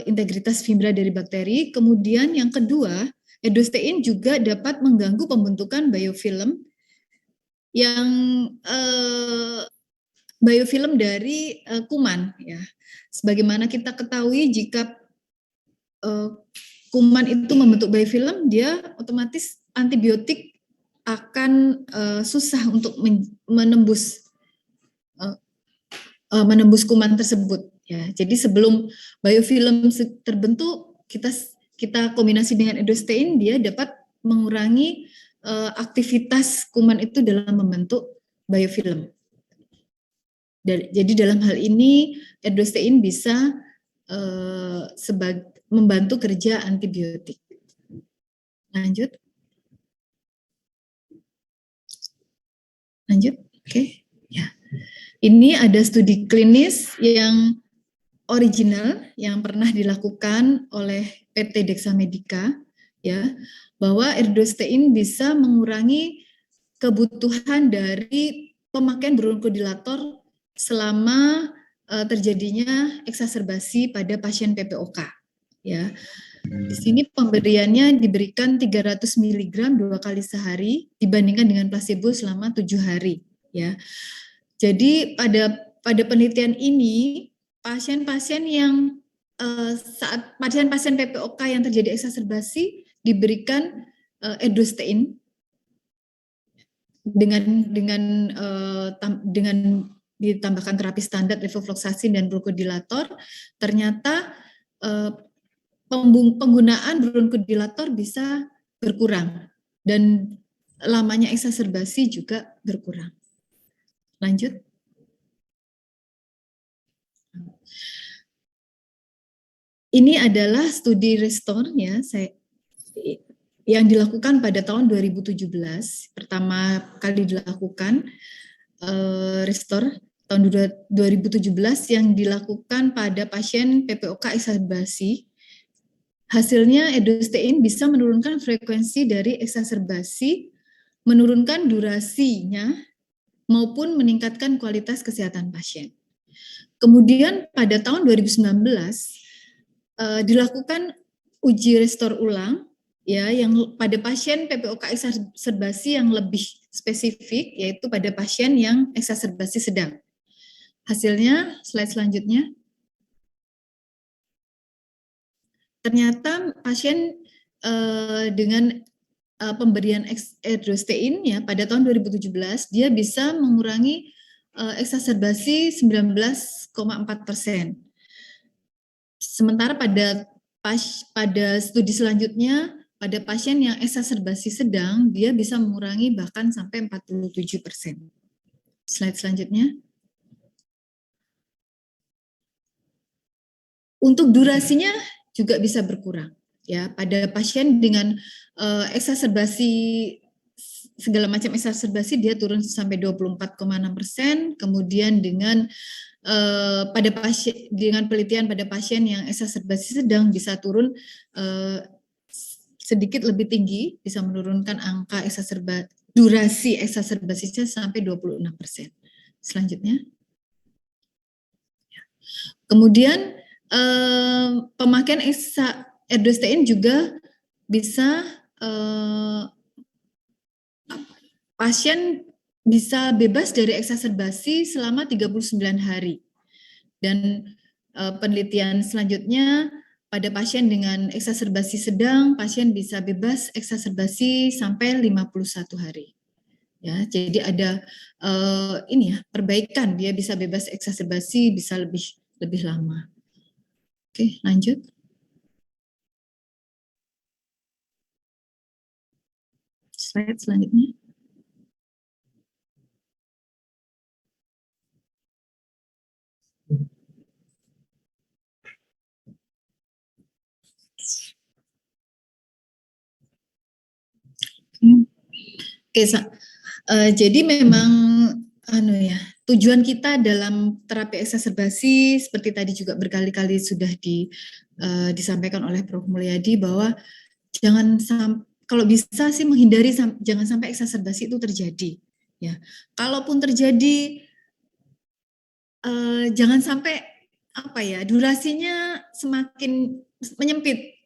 Speaker 3: integritas fibra dari bakteri. Kemudian yang kedua, edostein juga dapat mengganggu pembentukan biofilm yang biofilm dari kuman, ya. Sebagaimana kita ketahui, jika kuman itu membentuk biofilm, dia otomatis antibiotik akan susah untuk menembus kuman tersebut, ya. Jadi sebelum biofilm terbentuk, kita kombinasi dengan edostein, dia dapat mengurangi aktivitas kuman itu dalam membentuk biofilm. Jadi dalam hal ini edostein bisa membantu kerja antibiotik. Lanjut. Oke. Ya. Ini ada studi klinis yang original yang pernah dilakukan oleh PT Dexamedica, ya, bahwa edostein bisa mengurangi kebutuhan dari pemakaian bronchodilator selama terjadinya eksaserbasi pada pasien PPOK, ya. Di sini pemberiannya diberikan 300 mg 2 kali sehari dibandingkan dengan placebo selama 7 hari, ya. Jadi pada penelitian ini pasien-pasien yang saat pasien-pasien PPOK yang terjadi eksaserbasi diberikan edostein dengan ditambahkan terapi standar levofloxacin dan bronkodilator, ternyata penggunaan bronkodilator bisa berkurang dan lamanya eksaserbasi juga berkurang. Lanjut. Ini adalah studi RESTORE ya, yang dilakukan pada tahun 2017, pertama kali dilakukan RESTORE tahun 2017 yang dilakukan pada pasien PPOK eksaserbasi. Hasilnya edostein bisa menurunkan frekuensi dari eksaserbasi, menurunkan durasinya, maupun meningkatkan kualitas kesehatan pasien. Kemudian pada tahun 2019 dilakukan uji RESTORE ulang, ya, yang pada pasien PPOK eksaserbasi yang lebih spesifik, yaitu pada pasien yang eksaserbasi sedang. Hasilnya, slide selanjutnya. Ternyata pasien dengan pemberian edostein ya pada tahun 2017 dia bisa mengurangi eksaserbasi 19,4%. Sementara pada studi selanjutnya pada pasien yang eksaserbasi sedang dia bisa mengurangi bahkan sampai 47%. Slide selanjutnya. Untuk durasinya juga bisa berkurang ya pada pasien dengan eksaserbasi segala macam eksaserbasi dia turun sampai 24,6%, kemudian dengan pada pasien dengan penelitian pada pasien yang eksaserbasi sedang bisa turun sedikit lebih tinggi, bisa menurunkan angka durasi eksaserbasinya sampai 26%. Selanjutnya. Kemudian pemakaian edostein juga bisa pasien bisa bebas dari eksaserbasi selama 39 hari. Dan penelitian selanjutnya pada pasien dengan eksaserbasi sedang, pasien bisa bebas eksaserbasi sampai 51 hari. Ya, jadi ada ini ya, perbaikan, dia bisa bebas eksaserbasi bisa lebih lama. Oke, lanjut. Slide selanjutnya. Oke, jadi memang tujuan kita dalam terapi eksaserbasi seperti tadi juga berkali-kali sudah disampaikan oleh Prof. Mulyadi bahwa kalau bisa sih menghindari jangan sampai eksaserbasi itu terjadi. Ya, kalaupun terjadi jangan sampai durasinya semakin menyempit.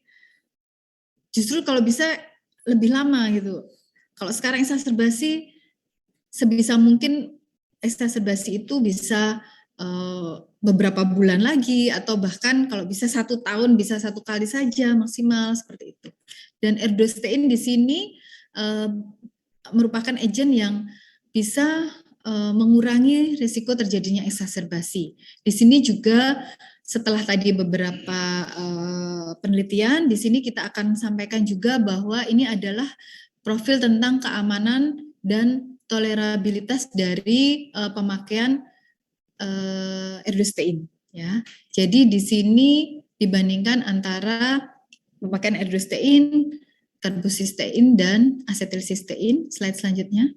Speaker 3: Justru kalau bisa lebih lama gitu. Kalau sekarang eksaserbasi sebisa mungkin eksaserbasi itu bisa beberapa bulan lagi atau bahkan kalau bisa 1 tahun bisa 1 kali saja maksimal seperti itu. Dan edostein di sini merupakan agen yang bisa mengurangi risiko terjadinya eksaserbasi. Di sini juga setelah tadi beberapa penelitian, di sini kita akan sampaikan juga bahwa ini adalah profil tentang keamanan dan tolerabilitas dari pemakaian edostein. Ya, jadi di sini dibandingkan antara pemakaian edostein, karbosistein dan asetilsistein. Slide selanjutnya.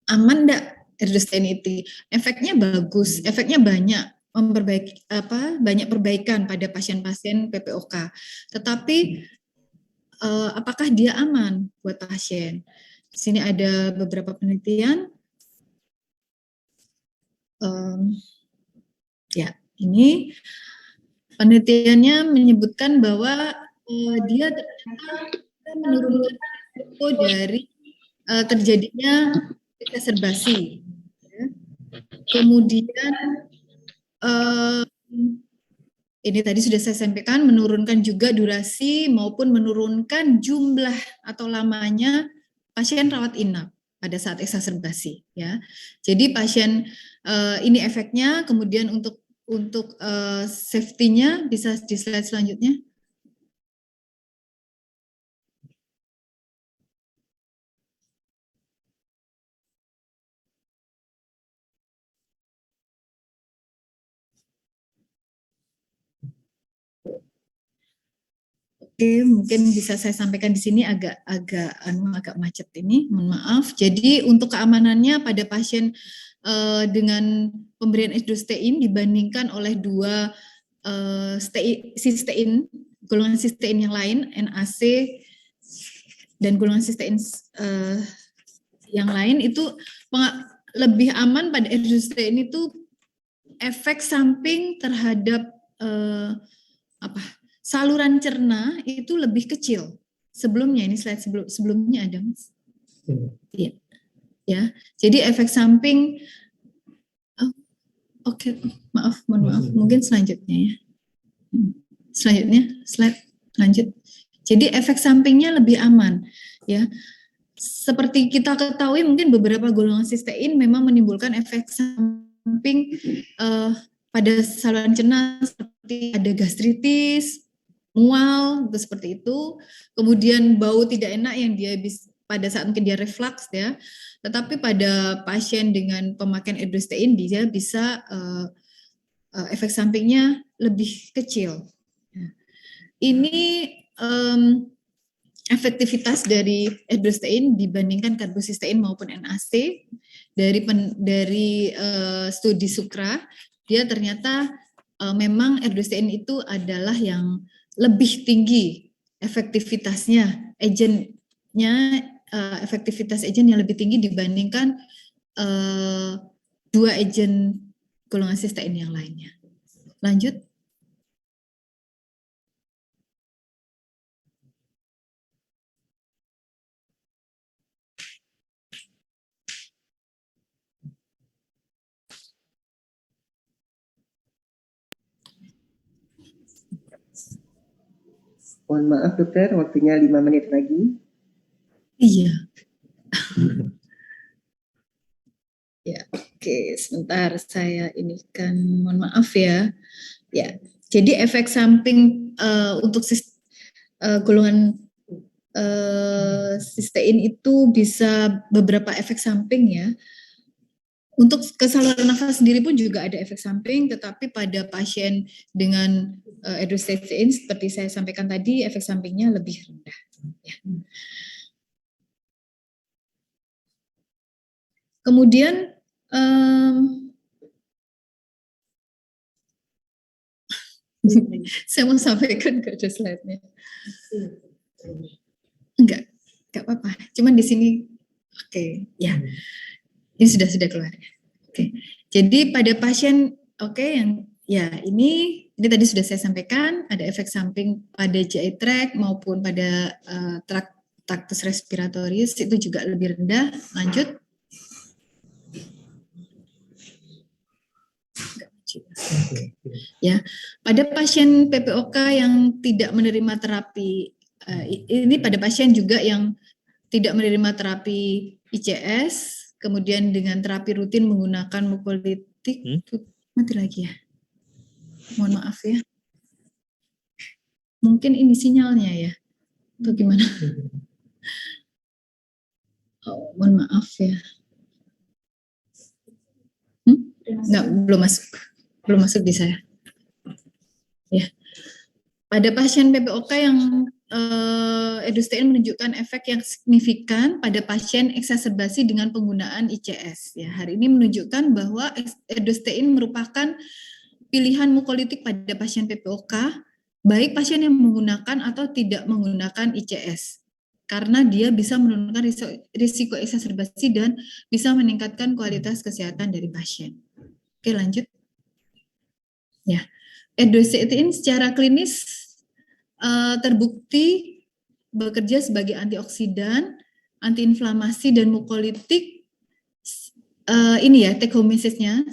Speaker 3: Aman enggak edostein itu? Efeknya bagus, efeknya banyak, banyak perbaikan pada pasien-pasien PPOK. Tetapi apakah dia aman buat pasien? Di sini ada beberapa penelitian. Ya, ini penelitiannya menyebutkan bahwa dia ternyata menurunkan risiko dari terjadinya eksaserbasi. Kemudian ini tadi sudah saya sampaikan, menurunkan juga durasi maupun menurunkan jumlah atau lamanya pasien rawat inap pada saat eksaserbasi, ya. Jadi pasien ini efeknya. Kemudian untuk safety-nya bisa di slide selanjutnya. Oke, mungkin bisa saya sampaikan di sini agak macet ini, mohon maaf. Jadi untuk keamanannya pada pasien dengan pemberian Edostein dibandingkan oleh dua sistein, golongan sistein yang lain, NAC dan golongan sistein yang lain itu lebih aman pada Edostein itu efek samping terhadap saluran cerna itu lebih kecil. Sebelumnya ini slide sebelumnya ada, Mas. Iya. Ya. Jadi efek samping mohon maaf. Mungkin selanjutnya ya. Selanjutnya slide lanjut. Jadi efek sampingnya lebih aman, ya. Seperti kita ketahui mungkin beberapa golongan sistein memang menimbulkan efek samping pada saluran cerna seperti ada gastritis, mual, seperti itu. Kemudian bau tidak enak yang dia pada saat mungkin dia reflux, ya. Tetapi pada pasien dengan pemakaian Edostein dia bisa efek sampingnya lebih kecil. Ini efektivitas dari Edostein dibandingkan karbosistein maupun NAC dari studi Sukra, dia ternyata memang Edostein itu adalah yang lebih tinggi efektivitasnya, efektivitas agen yang lebih tinggi dibandingkan dua agen golongan sistein yang lainnya. Lanjut.
Speaker 2: Mohon maaf dokter, waktunya 5 menit lagi.
Speaker 3: Iya. Ya, oke, sebentar saya ini kan, mohon maaf ya. Ya, jadi efek samping untuk golongan sistein itu bisa beberapa efek samping, ya. Untuk ke saluran nafas sendiri pun juga ada efek samping, tetapi pada pasien dengan Edostein seperti saya sampaikan tadi, efek sampingnya lebih rendah. Ya. Kemudian saya mau sampaikan, nggak ada slide-nya. Enggak apa-apa. Cuman di sini, oke, ya. Ini sudah keluar. Oke. Jadi pada pasien, yang ya ini tadi sudah saya sampaikan, ada efek samping pada GI tract maupun pada traktus respiratoris itu juga lebih rendah. Lanjut. Ya, pada pasien PPOK yang tidak menerima terapi, ini pada pasien juga yang tidak menerima terapi ICS, kemudian dengan terapi rutin menggunakan mukolitik, mati lagi ya. Mohon maaf ya. Mungkin ini sinyalnya ya, atau gimana? Oh, mohon maaf ya. Enggak, belum masuk di saya. Ya. Pada pasien PPOK yang Edostein menunjukkan efek yang signifikan pada pasien eksaserbasi dengan penggunaan ICS. Ya, hari ini menunjukkan bahwa Edostein merupakan pilihan mukolitik pada pasien PPOK, baik pasien yang menggunakan atau tidak menggunakan ICS, karena dia bisa menurunkan risiko eksaserbasi dan bisa meningkatkan kualitas kesehatan dari pasien. Oke, lanjut. Ya, Edostein secara klinis terbukti bekerja sebagai antioksidan, antiinflamasi dan mukolitik ini ya take home message-nya.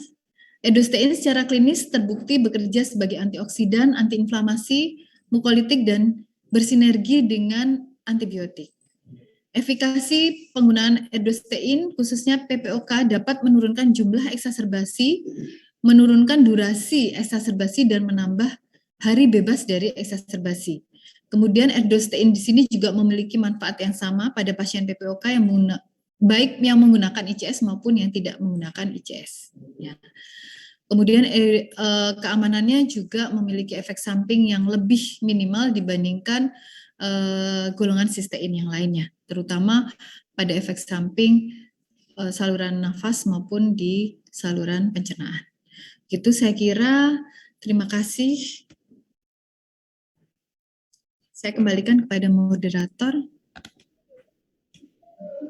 Speaker 3: Edostein secara klinis terbukti bekerja sebagai antioksidan, antiinflamasi, mukolitik, dan bersinergi dengan antibiotik. Efikasi penggunaan edostein khususnya PPOK dapat menurunkan jumlah eksaserbasi, menurunkan durasi eksaserbasi, dan menambah hari bebas dari eksaserbasi. Kemudian edostein di sini juga memiliki manfaat yang sama pada pasien PPOK yang baik yang menggunakan ICS maupun yang tidak menggunakan ICS. Ya. Kemudian keamanannya juga memiliki efek samping yang lebih minimal dibandingkan golongan sistein yang lainnya, terutama pada efek samping saluran nafas maupun di saluran pencernaan. Gitu saya kira. Terima kasih. Saya kembalikan kepada moderator.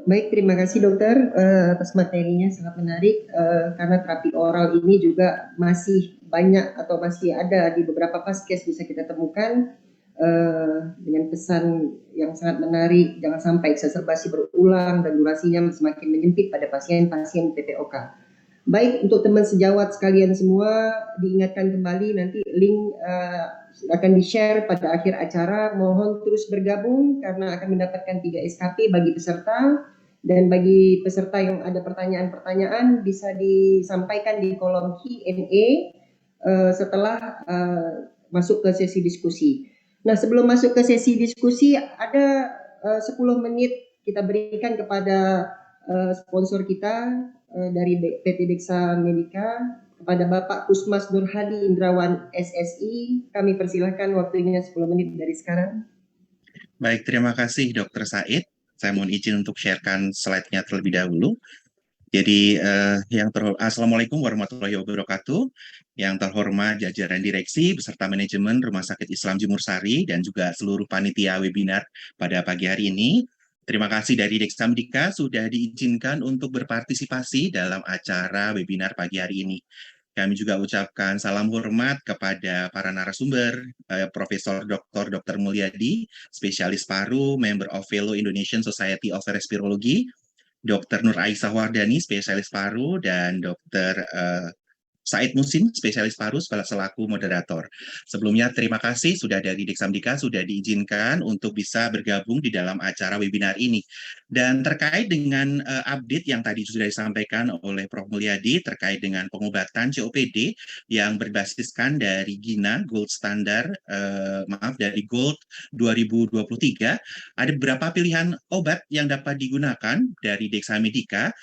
Speaker 2: Baik, terima kasih dokter atas materinya, sangat menarik karena terapi oral ini juga masih banyak atau masih ada di beberapa paskes bisa kita temukan dengan pesan yang sangat menarik, jangan sampai eksaserbasi berulang dan durasinya semakin menyempit pada pasien-pasien PPOK. Baik, untuk teman sejawat sekalian semua diingatkan kembali nanti link akan di-share pada akhir acara. Mohon terus bergabung karena akan mendapatkan 3 SKP bagi peserta, dan bagi peserta yang ada pertanyaan-pertanyaan bisa disampaikan di kolom Q&A setelah masuk ke sesi diskusi. Nah, sebelum masuk ke sesi diskusi ada 10 menit kita berikan kepada sponsor kita dari PT Dexa Medica, kepada Bapak Kusmas Nurhadi Indrawan SSI. Kami persilahkan waktunya 10 menit dari sekarang.
Speaker 5: Baik, terima kasih Dr. Said. Saya mohon izin untuk sharekan slide-nya terlebih dahulu. Jadi, Assalamualaikum warahmatullahi wabarakatuh. Yang terhormat jajaran direksi beserta manajemen Rumah Sakit Islam Jemur Sari dan juga seluruh panitia webinar pada pagi hari ini. Terima kasih dari Dexa Medica sudah diizinkan untuk berpartisipasi dalam acara webinar pagi hari ini. Kami juga ucapkan salam hormat kepada para narasumber, Profesor Dr. Mulyadi, spesialis paru, member of Fellow Indonesian Society of Respirology, Dr. Nur Aisyah Wardani, spesialis paru, dan Dr. Said Musin, spesialis paru, selaku moderator. Sebelumnya, terima kasih sudah dari Dexa Medica sudah diizinkan untuk bisa bergabung di dalam acara webinar ini. Dan terkait dengan update yang tadi sudah disampaikan oleh Prof. Mulyadi terkait dengan pengobatan COPD yang berbasiskan dari GINA, Gold Standard, dari Gold 2023, ada beberapa pilihan obat yang dapat digunakan dari Dexa Medica,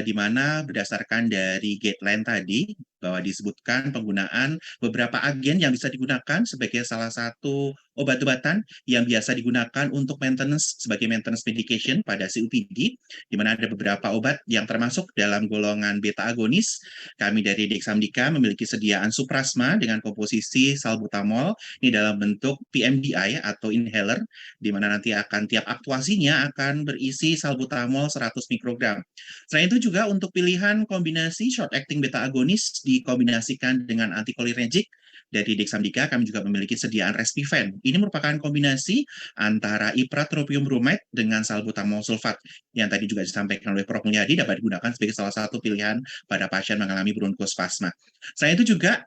Speaker 5: di mana berdasarkan dari guideline tadi, bahwa disebutkan penggunaan beberapa agen yang bisa digunakan sebagai salah satu obat-obatan yang biasa digunakan untuk maintenance sebagai maintenance medication pada COPD, di mana ada beberapa obat yang termasuk dalam golongan beta agonis. Kami dari Dexa Medica memiliki sediaan Suprasma dengan komposisi salbutamol ini dalam bentuk PMDI atau inhaler, di mana nanti akan tiap aktuasinya akan berisi salbutamol 100 mikrogram. Selain itu juga untuk pilihan kombinasi short acting beta agonis dikombinasikan dengan anticholinergic, dari Dexa Medica kami juga memiliki sediaan Respifen. Ini merupakan kombinasi antara ipratropium bromide dengan salbutamol sulfat yang tadi juga disampaikan oleh Prof. Mulyadi dapat digunakan sebagai salah satu pilihan pada pasien mengalami bronkospasma. Selain itu juga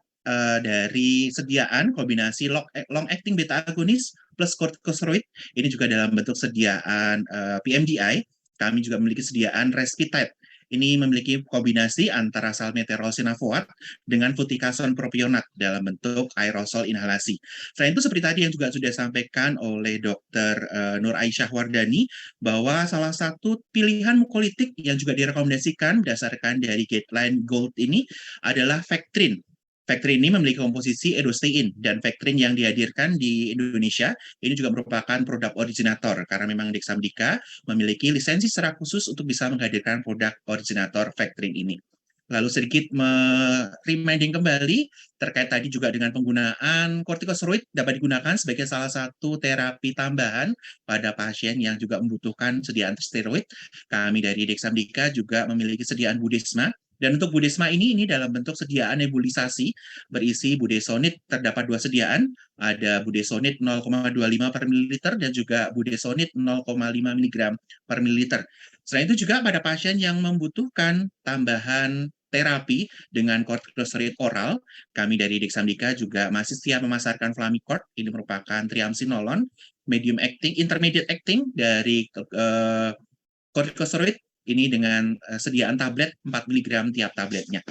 Speaker 5: dari sediaan kombinasi long acting beta agonis plus corticosteroid, ini juga dalam bentuk sediaan PMDI. Kami juga memiliki sediaan Respitide. Ini memiliki kombinasi antara salmeterol sinafoat dengan fluticasone propionat dalam bentuk aerosol inhalasi. Selain itu seperti tadi yang juga sudah disampaikan oleh Dr. Nur Aisyah Wardani, bahwa salah satu pilihan mukolitik yang juga direkomendasikan berdasarkan dari guideline GOLD ini adalah Vectrin. Vectrin ini memiliki komposisi edostein, dan Vectrin yang dihadirkan di Indonesia ini juga merupakan produk originator karena memang Dexa Medica memiliki lisensi secara khusus untuk bisa menghadirkan produk originator Vectrin ini. Lalu sedikit reminding kembali terkait tadi juga dengan penggunaan kortikosteroid dapat digunakan sebagai salah satu terapi tambahan pada pasien yang juga membutuhkan sediaan steroid. Kami dari Dexa Medica juga memiliki sediaan Budesma Dan untuk budesma ini dalam bentuk sediaan nebulisasi berisi budesonid, terdapat 2 sediaan, ada budesonid 0,25 per mililiter dan juga budesonid 0,5 mg per mililiter. Selain itu juga pada pasien yang membutuhkan tambahan terapi dengan kortikosteroid oral, kami dari Dexamdika juga masih siap memasarkan Flamicort. Ini merupakan triamcinolone medium acting, intermediate acting dari kortikosteroid ini dengan sediaan tablet 4 mg tiap tabletnya.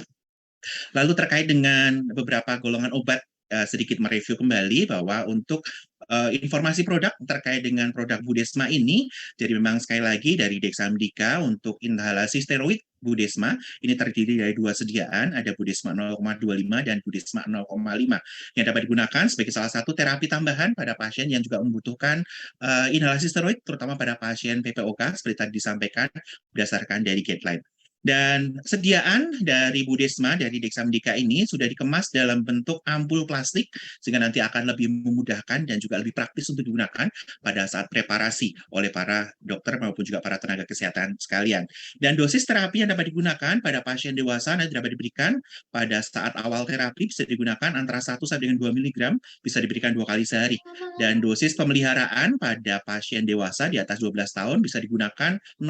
Speaker 5: Lalu terkait dengan beberapa golongan obat, sedikit mereview kembali bahwa untuk informasi produk terkait dengan produk Budesma ini, jadi memang sekali lagi dari Dexamdika untuk inhalasi steroid Budesma ini terdiri dari 2 sediaan, ada Budesma 0,25 dan Budesma 0,5 yang dapat digunakan sebagai salah satu terapi tambahan pada pasien yang juga membutuhkan inhalasi steroid, terutama pada pasien PPOK seperti tadi disampaikan berdasarkan dari guideline. Dan sediaan dari Budesma dari Dexamdika ini sudah dikemas dalam bentuk ampul plastik sehingga nanti akan lebih memudahkan dan juga lebih praktis untuk digunakan pada saat preparasi oleh para dokter maupun juga para tenaga kesehatan sekalian. Dan dosis terapi yang dapat digunakan pada pasien dewasa nanti dapat diberikan pada saat awal terapi bisa digunakan antara 1 sampai dengan 2 mg, bisa diberikan 2 kali sehari. Dan dosis pemeliharaan pada pasien dewasa di atas 12 tahun bisa digunakan 0,5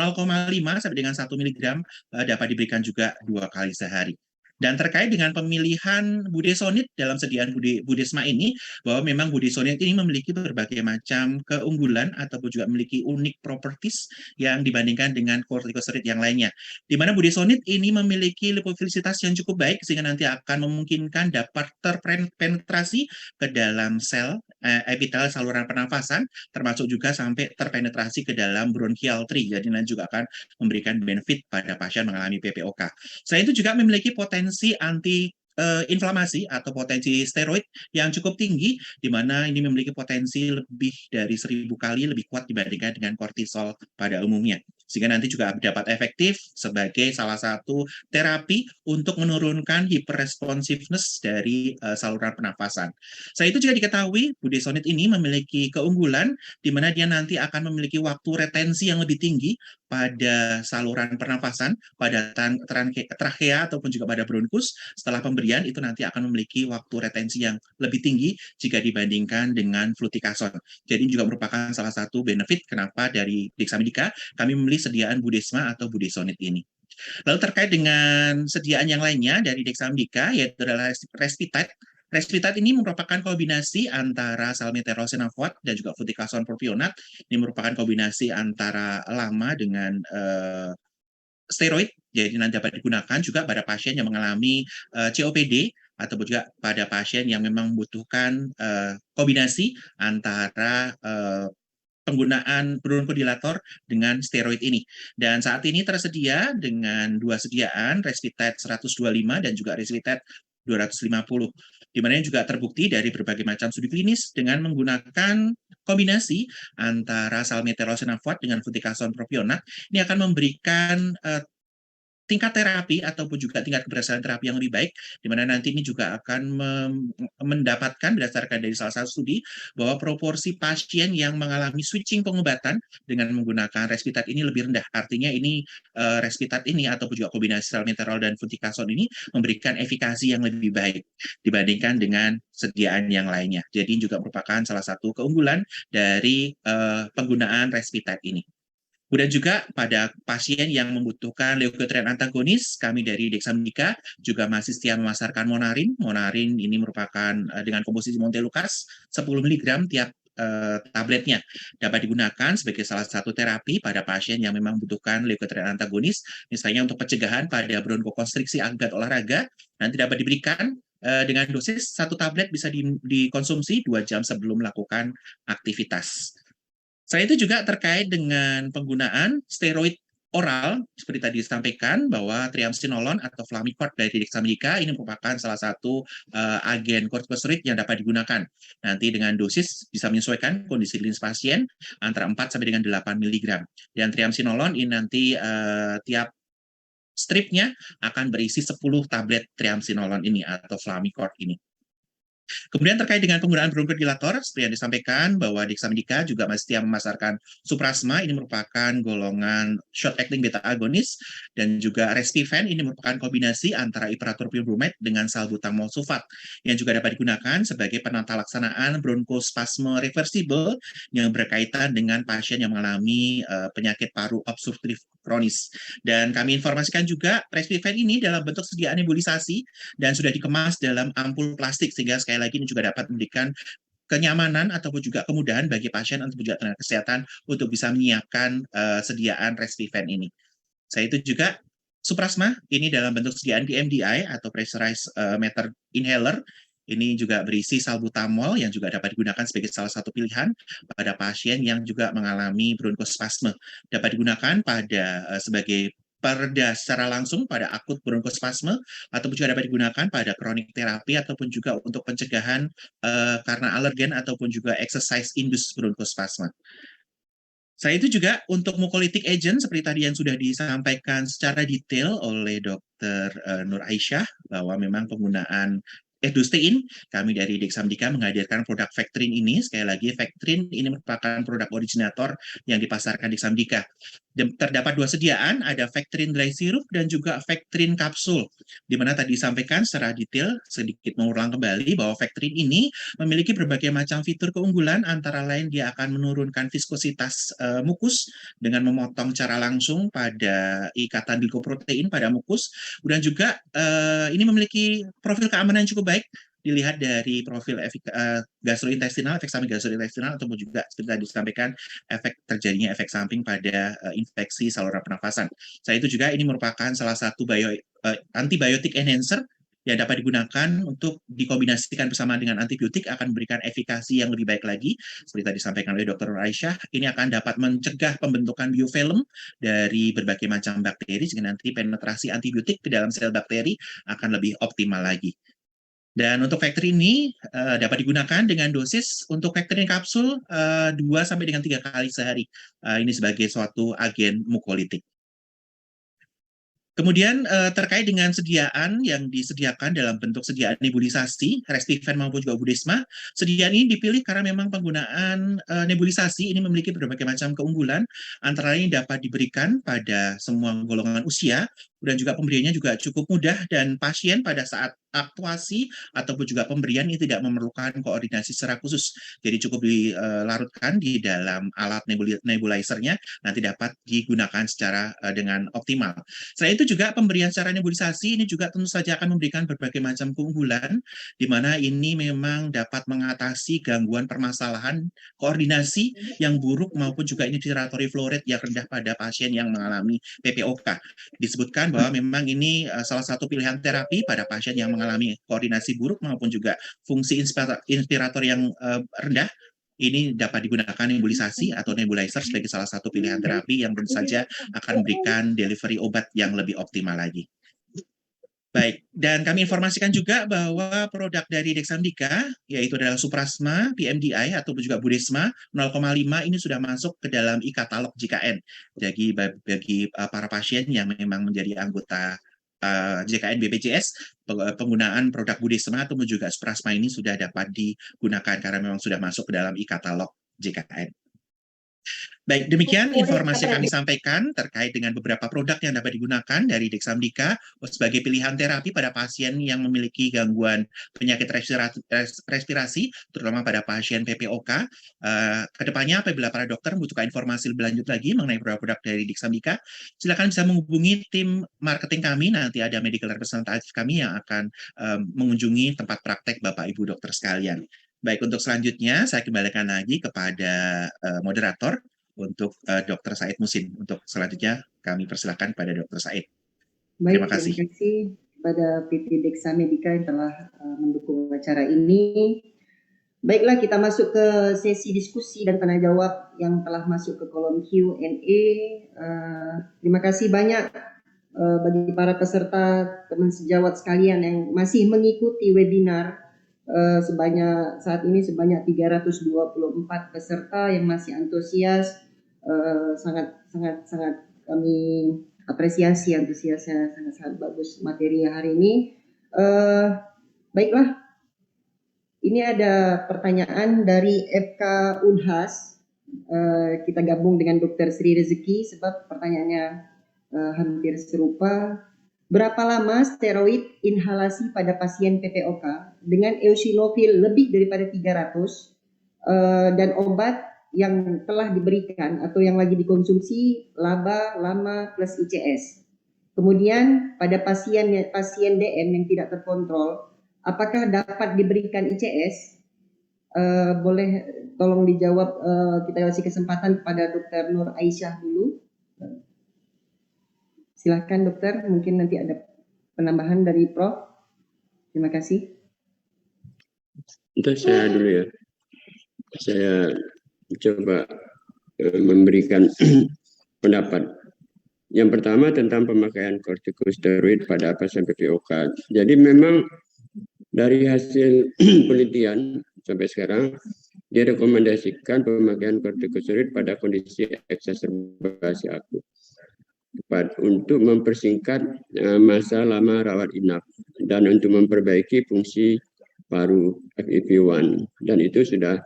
Speaker 5: sampai dengan 1 mg dapat diberikan juga 2 kali sehari. Dan terkait dengan pemilihan budesonid dalam sediaan Budesma ini, bahwa memang budesonid ini memiliki berbagai macam keunggulan ataupun juga memiliki unik properties yang dibandingkan dengan kortikosteroid yang lainnya. Di mana budesonid ini memiliki lipofilisitas yang cukup baik sehingga nanti akan memungkinkan dapat terpenetrasi ke dalam sel epitel saluran pernafasan, termasuk juga sampai terpenetrasi ke dalam bronchial tree. Jadi nanti juga akan memberikan benefit pada pasien mengalami PPOK. Selain itu juga memiliki potensi anti inflamasi atau potensi steroid yang cukup tinggi, di mana ini memiliki potensi lebih dari 1000 kali lebih kuat dibandingkan dengan kortisol pada umumnya. Sehingga nanti juga dapat efektif sebagai salah satu terapi untuk menurunkan hyperresponsiveness dari saluran pernafasan. Selain itu juga diketahui budesonid ini memiliki keunggulan di mana dia nanti akan memiliki waktu retensi yang lebih tinggi pada saluran pernafasan, pada trachea ataupun juga pada bronkus. Setelah pemberian itu nanti akan memiliki waktu retensi yang lebih tinggi jika dibandingkan dengan fluticasone. Jadi juga merupakan salah satu benefit kenapa dari Dexamdika kami memilih sediaan Budesma atau budesonid ini. Lalu terkait dengan sediaan yang lainnya dari Dexamdika yaitu adalah Respitate. Respitate ini merupakan kombinasi antara salmeterol-tenofovir dan juga fluticasone propionat. Ini merupakan kombinasi antara lama dengan steroid. Jadi nanti dapat digunakan juga pada pasien yang mengalami COPD ataupun juga pada pasien yang memang membutuhkan kombinasi antara penggunaan bronchodilator dengan steroid ini. Dan saat ini tersedia dengan 2 sediaan, Respitate 125 dan juga Respitate 250. Di mana juga terbukti dari berbagai macam studi klinis dengan menggunakan kombinasi antara salmeterol-tenofovir dengan fluticasone propionat, ini akan memberikan tingkat terapi ataupun juga tingkat keberhasilan terapi yang lebih baik, di mana nanti ini juga akan mendapatkan berdasarkan dari salah satu studi bahwa proporsi pasien yang mengalami switching pengobatan dengan menggunakan Respitate ini lebih rendah. Artinya ini Respitate ini ataupun juga kombinasi salmeterol dan fluticasone ini memberikan efikasi yang lebih baik dibandingkan dengan sediaan yang lainnya. Jadi juga merupakan salah satu keunggulan dari penggunaan Respitate ini. Kemudian juga pada pasien yang membutuhkan leukotriene antagonis, kami dari Dexamdika juga masih setia memasarkan Monarin. Monarin ini merupakan dengan komposisi Montelukast 10 mg tiap tabletnya. Dapat digunakan sebagai salah satu terapi pada pasien yang memang membutuhkan leukotriene antagonis, misalnya untuk pencegahan pada bronkokonstriksi akibat olahraga, nanti dapat diberikan dengan dosis 1 tablet bisa dikonsumsi 2 jam sebelum melakukan aktivitas. Selain itu juga terkait dengan penggunaan steroid oral, seperti tadi disampaikan bahwa triamcinolone atau Flamicort dari Dexamdika ini merupakan salah satu agen kortikosteroid yang dapat digunakan. Nanti dengan dosis bisa menyesuaikan kondisi klinis pasien antara 4 sampai dengan 8 mg. Dan triamcinolone ini nanti tiap stripnya akan berisi 10 tablet triamcinolone ini atau Flamicort ini. Kemudian terkait dengan penggunaan bronkodilator, seperti yang disampaikan bahwa Dexamethasone juga masih setia memasarkan Suprasma, ini merupakan golongan short acting beta agonis, dan juga Respifen, ini merupakan kombinasi antara iperatorpium bromide dengan salbutamol sulfat, yang juga dapat digunakan sebagai penata laksanaan bronkospasme reversible yang berkaitan dengan pasien yang mengalami penyakit paru obstruktif kronis. Dan kami informasikan juga Respifen ini dalam bentuk sediaan nebulisasi dan sudah dikemas dalam ampul plastik, sehingga sekali lagi ini juga dapat memberikan kenyamanan ataupun juga kemudahan bagi pasien ataupun juga tenaga kesehatan untuk bisa menyiapkan sediaan Respifen ini. Saya itu juga Suprasma, ini dalam bentuk sediaan PMDI atau Pressurized Matter Inhaler. Ini juga berisi salbutamol yang juga dapat digunakan sebagai salah satu pilihan pada pasien yang juga mengalami bronkospasme. Dapat digunakan sebagai pereda secara langsung pada akut bronkospasme, ataupun juga dapat digunakan pada kronik terapi, ataupun juga untuk pencegahan karena alergen ataupun juga exercise induced bronkospasme. Saya itu juga untuk mucolytic agent seperti tadi yang sudah disampaikan secara detail oleh Dr. Nur Aisyah, bahwa memang penggunaan Edustein, kami dari Dexamethasone menghadirkan produk Vectrin ini. Sekali lagi, Vectrin ini merupakan produk originator yang dipasarkan Dexamethasone. Terdapat dua sediaan, ada Vectrin dry syrup dan juga Vectrin kapsul, di mana tadi disampaikan secara detail, sedikit mengulang kembali bahwa Vectrin ini memiliki berbagai macam fitur keunggulan, antara lain dia akan menurunkan viskositas mukus dengan memotong secara langsung pada ikatan glikoprotein pada mukus, dan juga ini memiliki profil keamanan yang cukup baik, dilihat dari profil gastrointestinal, efek samping gastrointestinal, ataupun juga seperti tadi disampaikan terjadinya efek samping pada infeksi saluran pernafasan. Saya itu juga ini merupakan salah satu antibiotic enhancer yang dapat digunakan untuk dikombinasikan bersama dengan antibiotik, akan memberikan efikasi yang lebih baik lagi. Seperti tadi disampaikan oleh Dr. Aisyah, ini akan dapat mencegah pembentukan biofilm dari berbagai macam bakteri, sehingga nanti penetrasi antibiotik ke dalam sel bakteri akan lebih optimal lagi. Dan untuk Vectrin ini dapat digunakan dengan dosis untuk Vectrin kapsul 2 sampai dengan 3 kali sehari. Ini sebagai suatu agen mukolitik. Kemudian terkait dengan sediaan yang disediakan dalam bentuk sediaan nebulisasi, Respifen maupun juga Budesma, sediaan ini dipilih karena memang penggunaan nebulisasi ini memiliki berbagai macam keunggulan, antara lain dapat diberikan pada semua golongan usia, dan juga pemberiannya juga cukup mudah, dan pasien pada saat aktuasi ataupun juga pemberian ini tidak memerlukan koordinasi secara khusus. Jadi cukup dilarutkan di dalam alat nebulizernya, nanti dapat digunakan secara dengan optimal. Selain itu juga pemberian secara nebulisasi ini juga tentu saja akan memberikan berbagai macam keunggulan, di mana ini memang dapat mengatasi gangguan permasalahan koordinasi yang buruk maupun juga inspiratory flow rate yang rendah pada pasien yang mengalami PPOK. Disebutkan bahwa memang ini salah satu pilihan terapi pada pasien yang mengalami koordinasi buruk maupun juga fungsi inspirator yang rendah. Ini dapat digunakan nebulisasi atau nebulizer sebagai salah satu pilihan terapi yang tentu saja akan memberikan delivery obat yang lebih optimal lagi. Baik, dan kami informasikan juga bahwa produk dari Dexamethasone, yaitu adalah Suprasma, PMDI, ataupun juga Budesma 0,5 ini sudah masuk ke dalam e-katalog JKN. Jadi bagi para pasien yang memang menjadi anggota JKN BPJS, penggunaan produk Budesma ataupun juga Suprasma ini sudah dapat digunakan karena memang sudah masuk ke dalam e-katalog JKN. Baik, demikian informasi yang kami sampaikan terkait dengan beberapa produk yang dapat digunakan dari Dexamethasone sebagai pilihan terapi pada pasien yang memiliki gangguan penyakit respirasi, terutama pada pasien PPOK. Kedepannya apabila para dokter membutuhkan informasi lebih lanjut lagi mengenai produk-produk dari Dexamethasone, silakan bisa menghubungi tim marketing kami. Nanti ada medical representative kami yang akan mengunjungi tempat praktek Bapak Ibu dokter sekalian. Baik, untuk selanjutnya saya kembalikan lagi kepada moderator untuk Dr. Said Musin. Untuk selanjutnya kami persilakan pada Dr. Said.
Speaker 2: Baik,
Speaker 5: Terima kasih.
Speaker 2: Terima kasih kepada PT Dexamethasone yang telah mendukung acara ini. Baiklah, kita masuk ke sesi diskusi dan tanya jawab yang telah masuk ke kolom Q&A. Terima kasih banyak bagi para peserta, teman sejawat sekalian yang masih mengikuti webinar. Saat ini sebanyak 324 peserta yang masih antusias. Sangat kami apresiasi antusiasnya, sangat bagus materi hari ini. Baiklah, ini ada pertanyaan dari FK Unhas. Kita gabung dengan Dr. Sri Rezeki sebab pertanyaannya hampir serupa. Berapa lama steroid inhalasi pada pasien PPOK dengan eosinofil lebih daripada 300 dan obat yang telah diberikan atau yang lagi dikonsumsi LABA, LAMA plus ICS. Kemudian pada pasien DM yang tidak terkontrol, apakah dapat diberikan ICS? Boleh tolong dijawab, kita kasih kesempatan kepada Dr. Nur Aisyah dulu. Silahkan dokter, mungkin nanti ada penambahan dari Prof. Terima kasih.
Speaker 1: Untuk saya dulu ya. Saya coba memberikan pendapat. Yang pertama tentang pemakaian kortikosteroid pada pasien PPOK. Jadi memang dari hasil penelitian sampai sekarang direkomendasikan pemakaian kortikosteroid pada kondisi eksaserbasi akut untuk mempersingkat masa lama rawat inap dan untuk memperbaiki fungsi paru FEV1, dan itu sudah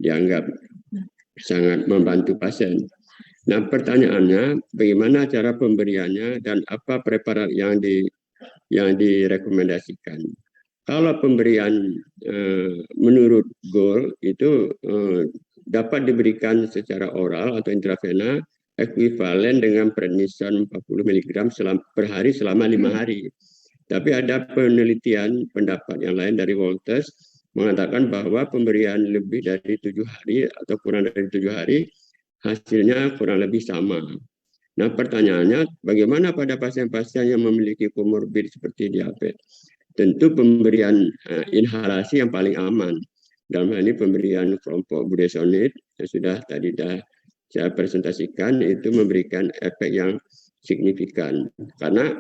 Speaker 1: dianggap sangat membantu pasien. Nah, pertanyaannya bagaimana cara pemberiannya dan apa preparat yang direkomendasikan. Kalau pemberian menurut GOL itu dapat diberikan secara oral atau intravena ekuivalen dengan prednison 40 mg per hari selama 5 hari. Tapi ada penelitian pendapat yang lain dari Walters mengatakan bahwa pemberian lebih dari 7 hari atau kurang dari 7 hari hasilnya kurang lebih sama. Nah, pertanyaannya bagaimana pada pasien-pasien yang memiliki komorbid seperti diabetes? Tentu pemberian inhalasi yang paling aman. Dalam hal ini pemberian kelompok budesonide yang sudah tadi saya presentasikan itu memberikan efek yang signifikan. Karena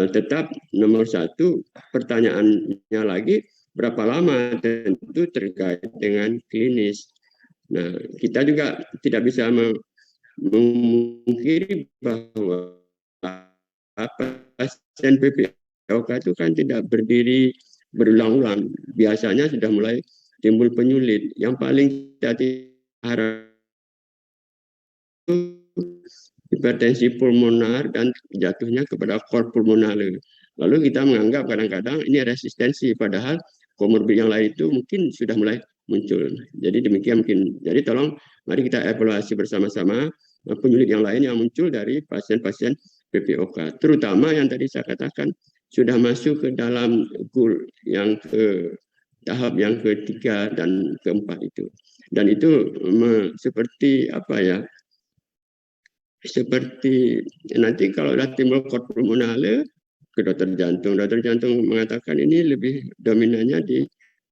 Speaker 1: tetap nomor satu pertanyaannya lagi berapa lama, tentu terkait dengan klinis. Nah, kita juga tidak bisa memungkiri bahwa pasien PPOK itu kan tidak berdiri berulang-ulang. Biasanya sudah mulai timbul penyulit. Yang paling kita harap hipertensi pulmonar dan jatuhnya kepada kor pulmonale. Lalu kita menganggap kadang-kadang ini resistensi, padahal komorbid yang lain itu mungkin sudah mulai muncul. Jadi demikian mungkin. Jadi tolong mari kita evaluasi bersama-sama penyulit yang lain yang muncul dari pasien-pasien PPOK. Terutama yang tadi saya katakan sudah masuk ke dalam GUL yang ke tahap yang ketiga dan keempat itu. Dan itu seperti apa ya? Seperti nanti kalau sudah timbul kor pulmonale ke dokter jantung mengatakan ini lebih dominannya di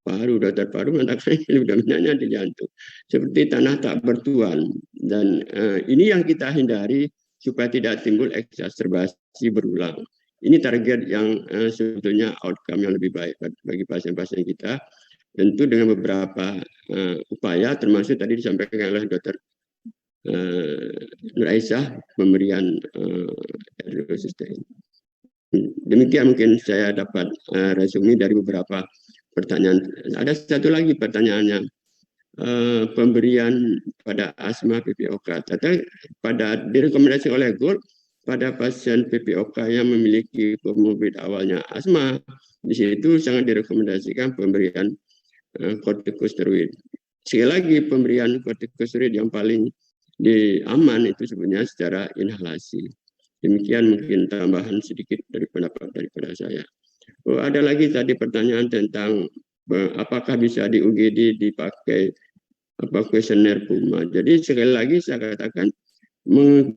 Speaker 1: paru, dokter paru mengatakan ini lebih dominannya di jantung. Seperti tanah tak bertuan, dan ini yang kita hindari supaya tidak timbul eksaserbasi berulang. Ini target yang sebetulnya outcome yang lebih baik bagi pasien-pasien kita, tentu dengan beberapa upaya termasuk tadi disampaikan oleh dokter Nur Aisyah pemberian resisten. Demikian mungkin saya dapat resumi dari beberapa pertanyaan. Ada satu lagi pertanyaannya, pemberian pada asma PPOK. Pada direkomendasi oleh GOL pada pasien PPOK yang memiliki komorbid awalnya asma, di situ sangat direkomendasikan pemberian kortikosteroid. Sekali lagi pemberian kortikosteroid yang paling aman itu sebenarnya secara inhalasi. Demikian mungkin tambahan sedikit dari pendapat daripada saya. Ada lagi tadi pertanyaan tentang apakah bisa di UGD dipakai kuesioner PUMA. Jadi sekali lagi saya katakan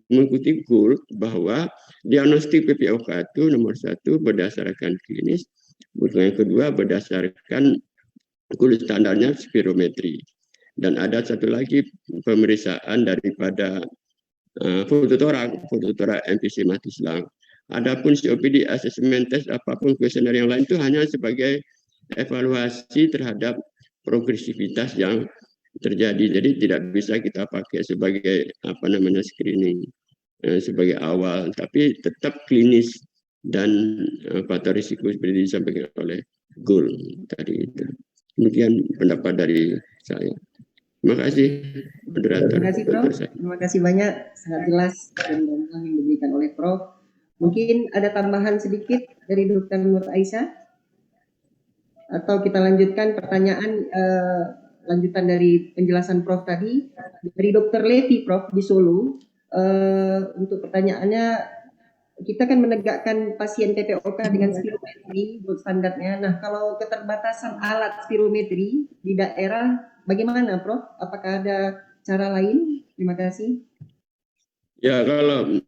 Speaker 1: mengikuti GUL bahwa diagnostik PPOK itu nomor satu berdasarkan klinis, yang kedua berdasarkan GUL standarnya spirometri. Dan ada satu lagi pemeriksaan daripada fototorak MPC mati selang. Adapun COPD assessment test apapun kuesioner yang lain itu hanya sebagai evaluasi terhadap progresivitas yang terjadi. Jadi tidak bisa kita pakai sebagai screening sebagai awal, tapi tetap klinis dan faktor risiko seperti disampaikan oleh GOL tadi itu. Demikian pendapat dari saya. Terima kasih, moderator.
Speaker 2: Terima kasih, Prof. Terima kasih banyak, sangat jelas dan gamblang yang diberikan oleh Prof. Mungkin ada tambahan sedikit dari Dr. Nur Aisyah? Atau kita lanjutkan pertanyaan lanjutan dari penjelasan Prof tadi. Dari Dr. Levi, Prof, di Solo. Untuk pertanyaannya, kita kan menegakkan pasien PPOK dengan spirometri buat standarnya. Nah, kalau keterbatasan alat spirometri di daerah, bagaimana, Prof? Apakah ada cara lain? Terima kasih.
Speaker 1: Ya, kalau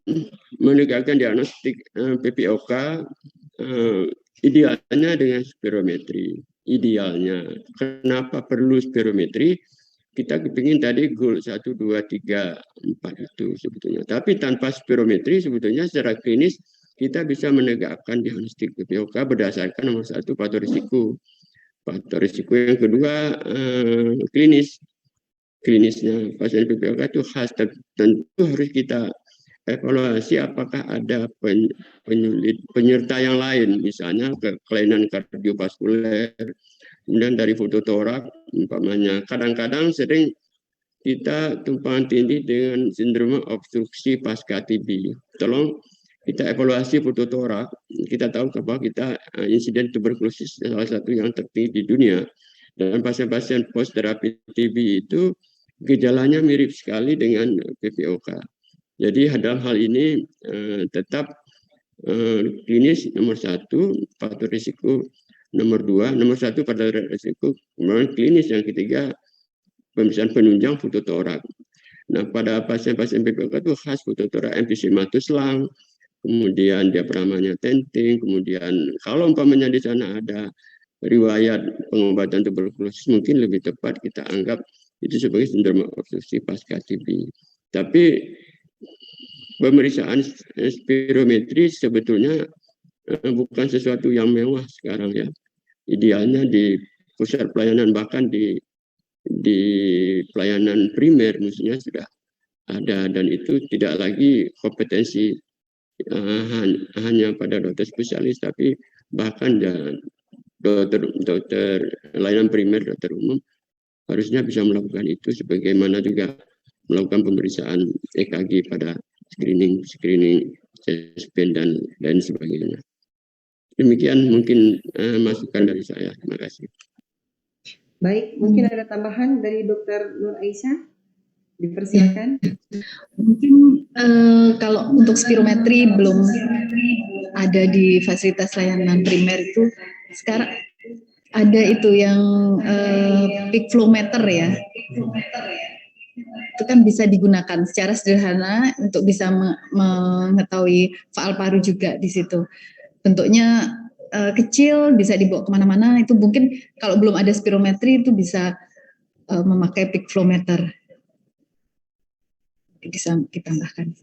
Speaker 1: menegakkan diagnostik PPOK, idealnya dengan spirometri. Idealnya. Kenapa perlu spirometri? Kita kepingin tadi goal 1, 2, 3, 4 itu sebetulnya. Tapi tanpa spirometri sebetulnya secara klinis kita bisa menegakkan diagnostik PPOK berdasarkan nomor 1 faktor risiko. Faktor risiko yang kedua klinis. Klinisnya pasien PPOK itu khas, tentu harus kita evaluasi apakah ada penyerta yang lain, misalnya kelainan kardiovaskuler. Kemudian dari fototorak, umpamanya kadang-kadang sering kita tumpang tindih dengan sindrom obstruksi pasca TB. Tolong kita evaluasi fototorak. Kita tahu bahwa kita insiden tuberkulosis salah satu yang tertinggi di dunia. Dan pasien-pasien post terapi TB itu gejalanya mirip sekali dengan PPOK. Jadi dalam hal ini tetap klinis nomor 1, faktor risiko nomor 2, nomor 1 pada risiko, kemudian klinis yang ketiga pemeriksaan penunjang fototorak. Nah, pada pasien-pasien PPOK itu khas fototorak emfisematus lang, kemudian diafragmanya tenting, kemudian kalau umpamanya di sana ada riwayat pengobatan tuberkulosis, mungkin lebih tepat kita anggap itu sebagai sindrom obstruksi pasca TB. Tapi pemeriksaan spirometri sebetulnya bukan sesuatu yang mewah sekarang ya. Idealnya di pusat pelayanan, bahkan di pelayanan primer maksudnya sudah ada, dan itu tidak lagi kompetensi hanya pada dokter spesialis, tapi bahkan dokter layanan primer, dokter umum harusnya bisa melakukan itu, sebagaimana juga melakukan pemeriksaan EKG pada screening chest pain dan lain sebagainya. Demikian mungkin masukan dari saya. Terima kasih.
Speaker 2: Baik, mungkin ada tambahan dari Dr. Nur Aisyah? Dipersilakan.
Speaker 3: Mungkin kalau untuk spirometri belum ada di fasilitas layanan primer itu, sekarang ada itu yang peak flow meter ya. Itu kan bisa digunakan secara sederhana untuk bisa mengetahui faal paru juga di situ. Bentuknya kecil, bisa dibawa kemana-mana. Itu mungkin kalau belum ada spirometri itu bisa memakai peak flow meter. Bisa ditambahkan.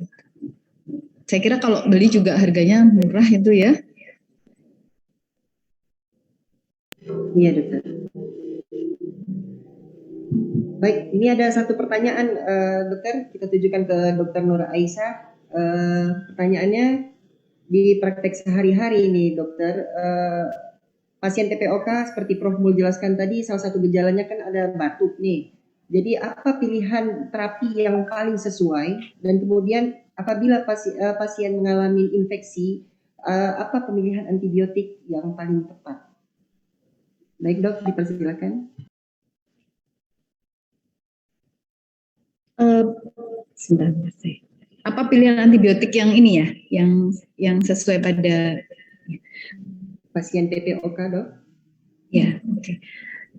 Speaker 3: Saya kira kalau beli juga harganya murah itu ya.
Speaker 2: Iya, dokter. Baik, ini ada satu pertanyaan, dokter. Kita tujukan ke Dr. Nur Aisyah. Pertanyaannya, di praktek sehari-hari ini, dokter, pasien PPOK seperti Prof. Mul jelaskan tadi, salah satu gejalanya kan ada batuk nih. Jadi apa pilihan terapi yang paling sesuai, dan kemudian apabila pasien mengalami infeksi, apa pemilihan antibiotik yang paling tepat? Baik dok, dipersilakan.
Speaker 3: Apa pilihan antibiotik yang ini ya, yang sesuai pada
Speaker 2: pasien PPOK dok?
Speaker 3: Ya, oke.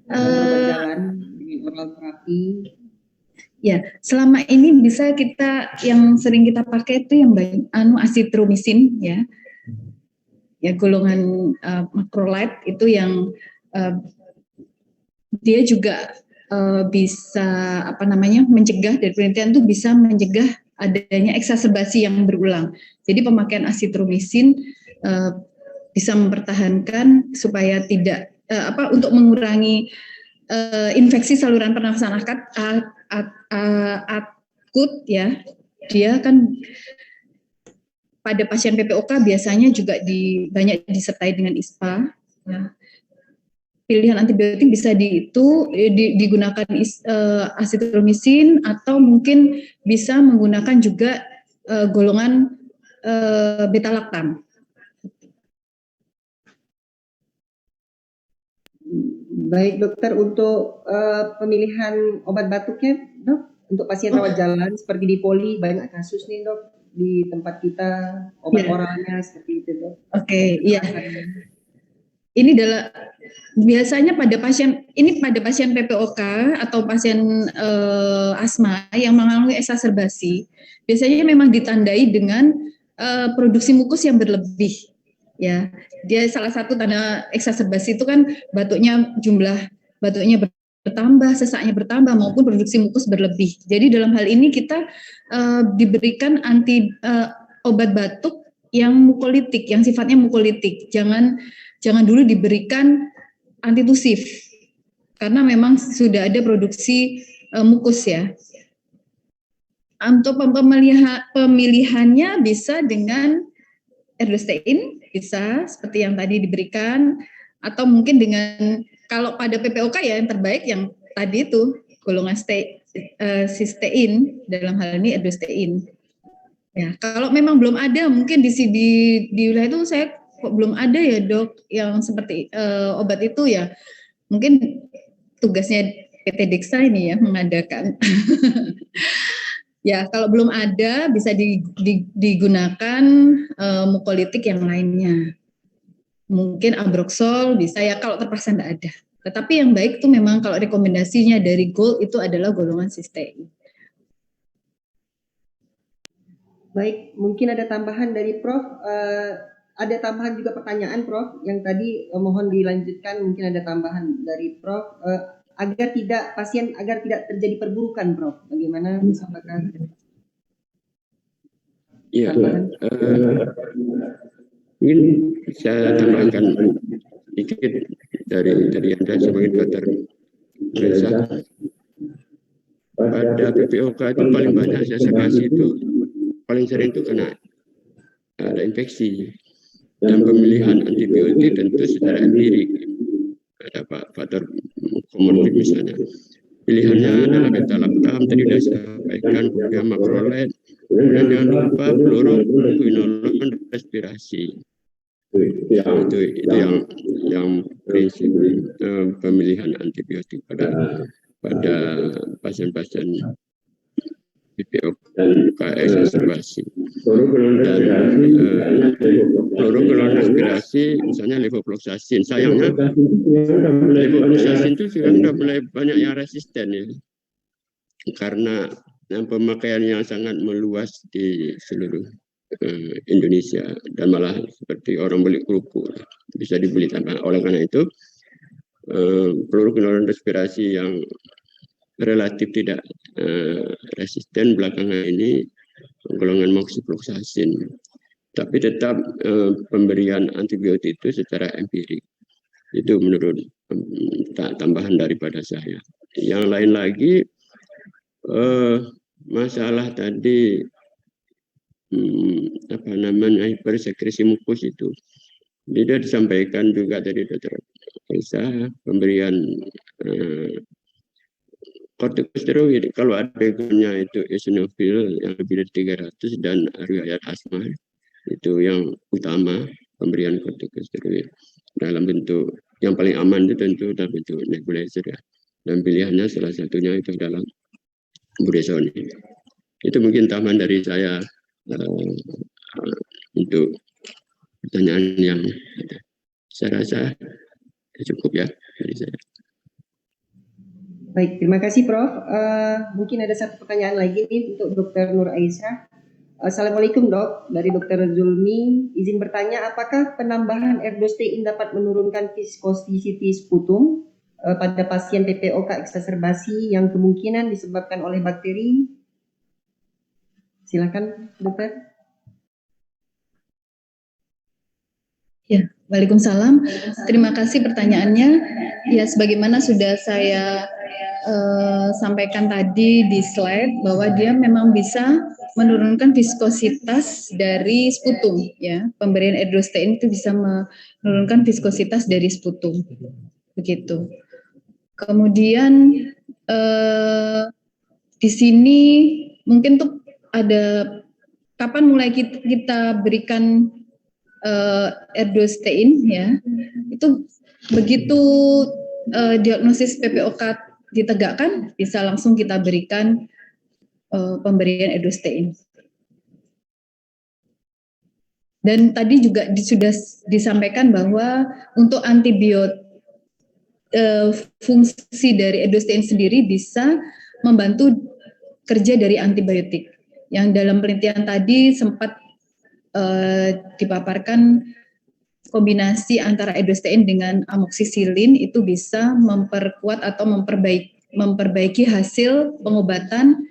Speaker 2: Berjalan dengan oral terapi.
Speaker 3: Ya, selama ini bisa kita yang sering kita pakai itu yang azitromisin ya. Ya, golongan macrolide itu yang dia juga bisa mencegah, dari penelitian itu bisa mencegah adanya eksaserbasi yang berulang. Jadi pemakaian azitromisin bisa mempertahankan supaya tidak untuk mengurangi infeksi saluran pernafasan akut ya. Dia kan pada pasien PPOK biasanya juga banyak disertai dengan ISPA ya. pilihan antibiotik bisa digunakan asitromisin atau mungkin bisa menggunakan juga golongan beta-laktam.
Speaker 2: Baik dokter, untuk pemilihan obat batuknya dok, untuk pasien rawat jalan seperti di Poli banyak kasus nih dok di tempat kita, obat oralnya seperti itu dok.
Speaker 3: Oke, iya. Ini adalah biasanya pada pasien PPOK atau pasien asma yang mengalami eksaserbasi, biasanya memang ditandai dengan produksi mukus yang berlebih. Ya, dia salah satu tanda eksaserbasi itu kan jumlah batuknya bertambah, sesaknya bertambah maupun produksi mukus berlebih. Jadi dalam hal ini kita diberikan obat batuk yang mukolitik, yang sifatnya mukolitik. Jangan dulu diberikan antitusif karena memang sudah ada produksi mukus ya. Untuk pemilihannya bisa dengan erdostein, bisa seperti yang tadi diberikan, atau mungkin dengan, kalau pada PPOK ya yang terbaik yang tadi itu golongan sistein, dalam hal ini erdostein. Ya, kalau memang belum ada, mungkin di wilayah itu saya kok belum ada ya dok yang seperti obat itu ya, mungkin tugasnya PT Diksa ini ya mengadakan. Ya, kalau belum ada bisa digunakan mukolitik yang lainnya. Mungkin Ambroxol bisa ya kalau terpaksa tidak ada. Tetapi yang baik itu memang kalau rekomendasinya dari GOLD itu adalah golongan sistein.
Speaker 2: Baik, mungkin ada tambahan dari Prof. Ada tambahan juga pertanyaan Prof. Yang tadi mohon dilanjutkan, mungkin ada tambahan dari Prof. Agar tidak terjadi perburukan, Prof. Bagaimana? Apakah?
Speaker 1: Ya, mungkin saya tambahkan sedikit dari Anda sebagai dokter Reza. Pada PPOK itu paling banyak eksaserbasi itu paling sering itu kena ada infeksi, dan pemilihan antibiotik tentu secara empirik. Ada faktor komorbid misalnya. Pilihannya adalah beta-laktam, tadi sudah saya sampaikan, kemudian makrolet, kemudian jangan lupa fluoroquinolone respirasi. Itu yang prinsip pemilihan antibiotik pada pasien-pasien PPOK eksaserbasi. Dan fluoroquinolone respirasi, misalnya levofloxacin. Sayangnya levofloxacin itu sekarang sudah mulai banyak yang resisten ya, karena pemakaian yang sangat meluas di seluruh Indonesia, dan malah seperti orang beli kerupuk bisa dibeli tanpa. Oleh karena itu fluoroquinolone respirasi yang relatif tidak resisten belakangan ini golongan moxifloxacin, tapi tetap pemberian antibiotik itu secara empirik. Itu menurut tambahan daripada saya. Yang lain lagi masalah tadi hipersekresi mukus itu tidak disampaikan juga dari Dr. Elsa, pemberian kortikosteroid kalau adegannya itu eosinofil yang lebih dari 300 dan riwayat asma, itu yang utama pemberian kortikosteroid dalam bentuk yang paling aman itu tentu dalam bentuk nebulizer ya, dan pilihannya salah satunya itu adalah budesonide. Itu mungkin tambahan dari saya untuk pertanyaan yang ada. Saya rasa cukup ya dari saya.
Speaker 2: Baik, terima kasih Prof. Mungkin ada satu pertanyaan lagi nih untuk Dr. Nur Aisyah. Assalamualaikum dok, dari Dr. Zulmi. Izin bertanya, apakah penambahan erdostein dapat menurunkan viscosity sputum pada pasien PPOK eksaserbasi yang kemungkinan disebabkan oleh bakteri? Silakan dokter.
Speaker 3: Ya, waalaikumsalam. Terima kasih pertanyaannya. Ya, sebagaimana sudah saya sampaikan tadi di slide bahwa dia memang bisa menurunkan viskositas dari sputum. Ya, pemberian erdostein itu bisa menurunkan viskositas dari sputum. begitu. Kemudian di sini mungkin tuh ada kapan mulai kita berikan erdostein ya, itu begitu diagnosis PPOK ditegakkan bisa langsung kita berikan pemberian erdostein. Dan tadi juga sudah disampaikan bahwa untuk fungsi dari erdostein sendiri bisa membantu kerja dari antibiotik. Yang dalam penelitian tadi sempat dipaparkan kombinasi antara erdostein dengan amoksisilin itu bisa memperkuat atau memperbaiki hasil pengobatan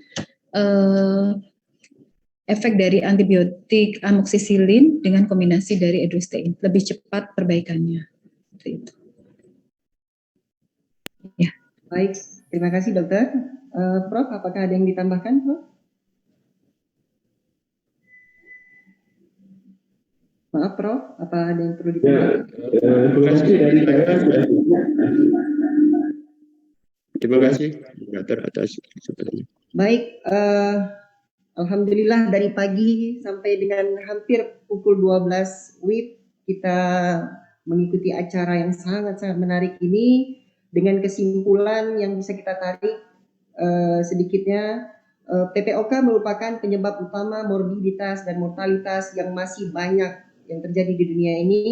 Speaker 3: efek dari antibiotik amoksisilin dengan kombinasi dari erdostein, lebih cepat perbaikannya. Itu. Ya.
Speaker 2: Baik, terima kasih dokter. Prof, apakah ada yang ditambahkan, Prof? Maaf, Prof, apa ada yang perlu ditambahkan?
Speaker 1: Terima kasih, dokter, atas kesempatannya.
Speaker 2: Baik, alhamdulillah dari pagi sampai dengan hampir pukul 12 WIB kita mengikuti acara yang sangat-sangat menarik ini dengan kesimpulan yang bisa kita tarik sedikitnya. PPOK merupakan penyebab utama morbiditas dan mortalitas yang masih banyak yang terjadi di dunia ini.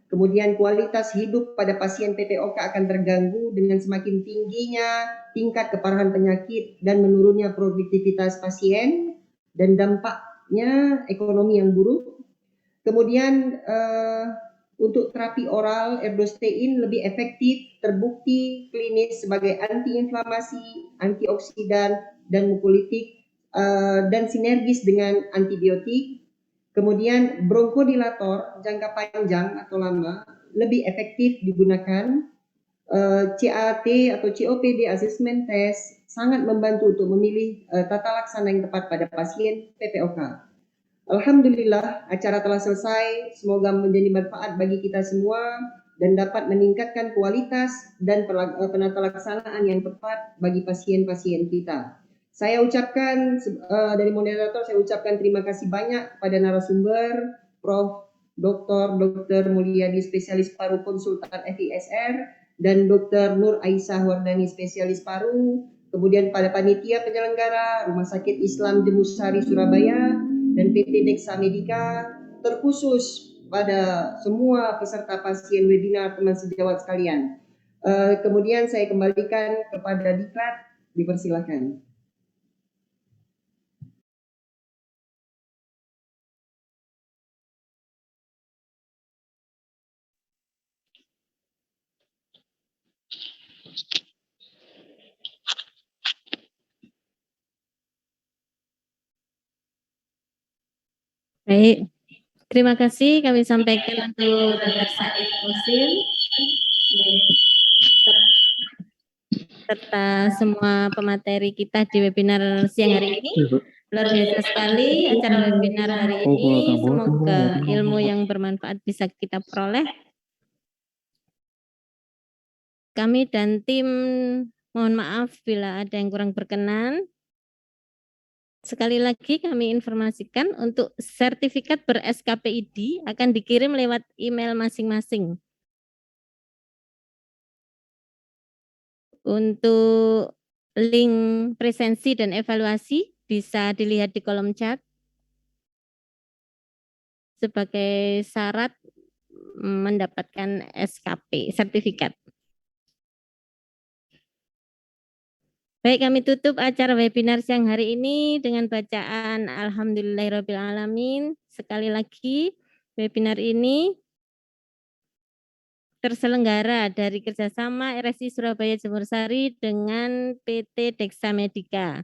Speaker 2: Kemudian kualitas hidup pada pasien PPOK akan terganggu dengan semakin tingginya tingkat keparahan penyakit dan menurunnya produktivitas pasien dan dampaknya ekonomi yang buruk. Kemudian untuk terapi oral erdostein lebih efektif, terbukti klinis sebagai antiinflamasi, antioksidan dan mukolitik dan sinergis dengan antibiotik. Kemudian bronkodilator jangka panjang atau lama lebih efektif digunakan. CAT atau COPD assessment test sangat membantu untuk memilih tata laksana yang tepat pada pasien PPOK. Alhamdulillah acara telah selesai, semoga menjadi manfaat bagi kita semua dan dapat meningkatkan kualitas dan penata laksanaan yang tepat bagi pasien-pasien kita. Saya ucapkan dari moderator, saya ucapkan terima kasih banyak kepada narasumber, Prof. Dr. Mulyadi, spesialis paru konsultan FISR, dan Dr. Nur Aisyah Wardani, spesialis paru, kemudian pada panitia penyelenggara Rumah Sakit Islam Jemursari Surabaya, dan PT Dexa Medica, terkhusus pada semua peserta pasien webinar teman sejawat sekalian. Kemudian saya kembalikan kepada Diklat, dipersilakan.
Speaker 6: Baik, terima kasih kami sampaikan untuk Dr. Said Musil serta semua pemateri kita di webinar siang hari ini. Luar biasa sekali acara webinar hari ini. Semoga ilmu yang bermanfaat bisa kita peroleh. Kami dan tim mohon maaf bila ada yang kurang berkenan. Sekali lagi kami informasikan untuk sertifikat ber-SKPID akan dikirim lewat email masing-masing. Untuk link presensi dan evaluasi bisa dilihat di kolom chat sebagai syarat mendapatkan SKP, sertifikat. Baik, kami tutup acara webinar siang hari ini dengan bacaan Alhamdulillahirrabbilalamin. Sekali lagi, webinar ini terselenggara dari kerjasama RSI Surabaya Jemursari dengan PT Dexa Medica.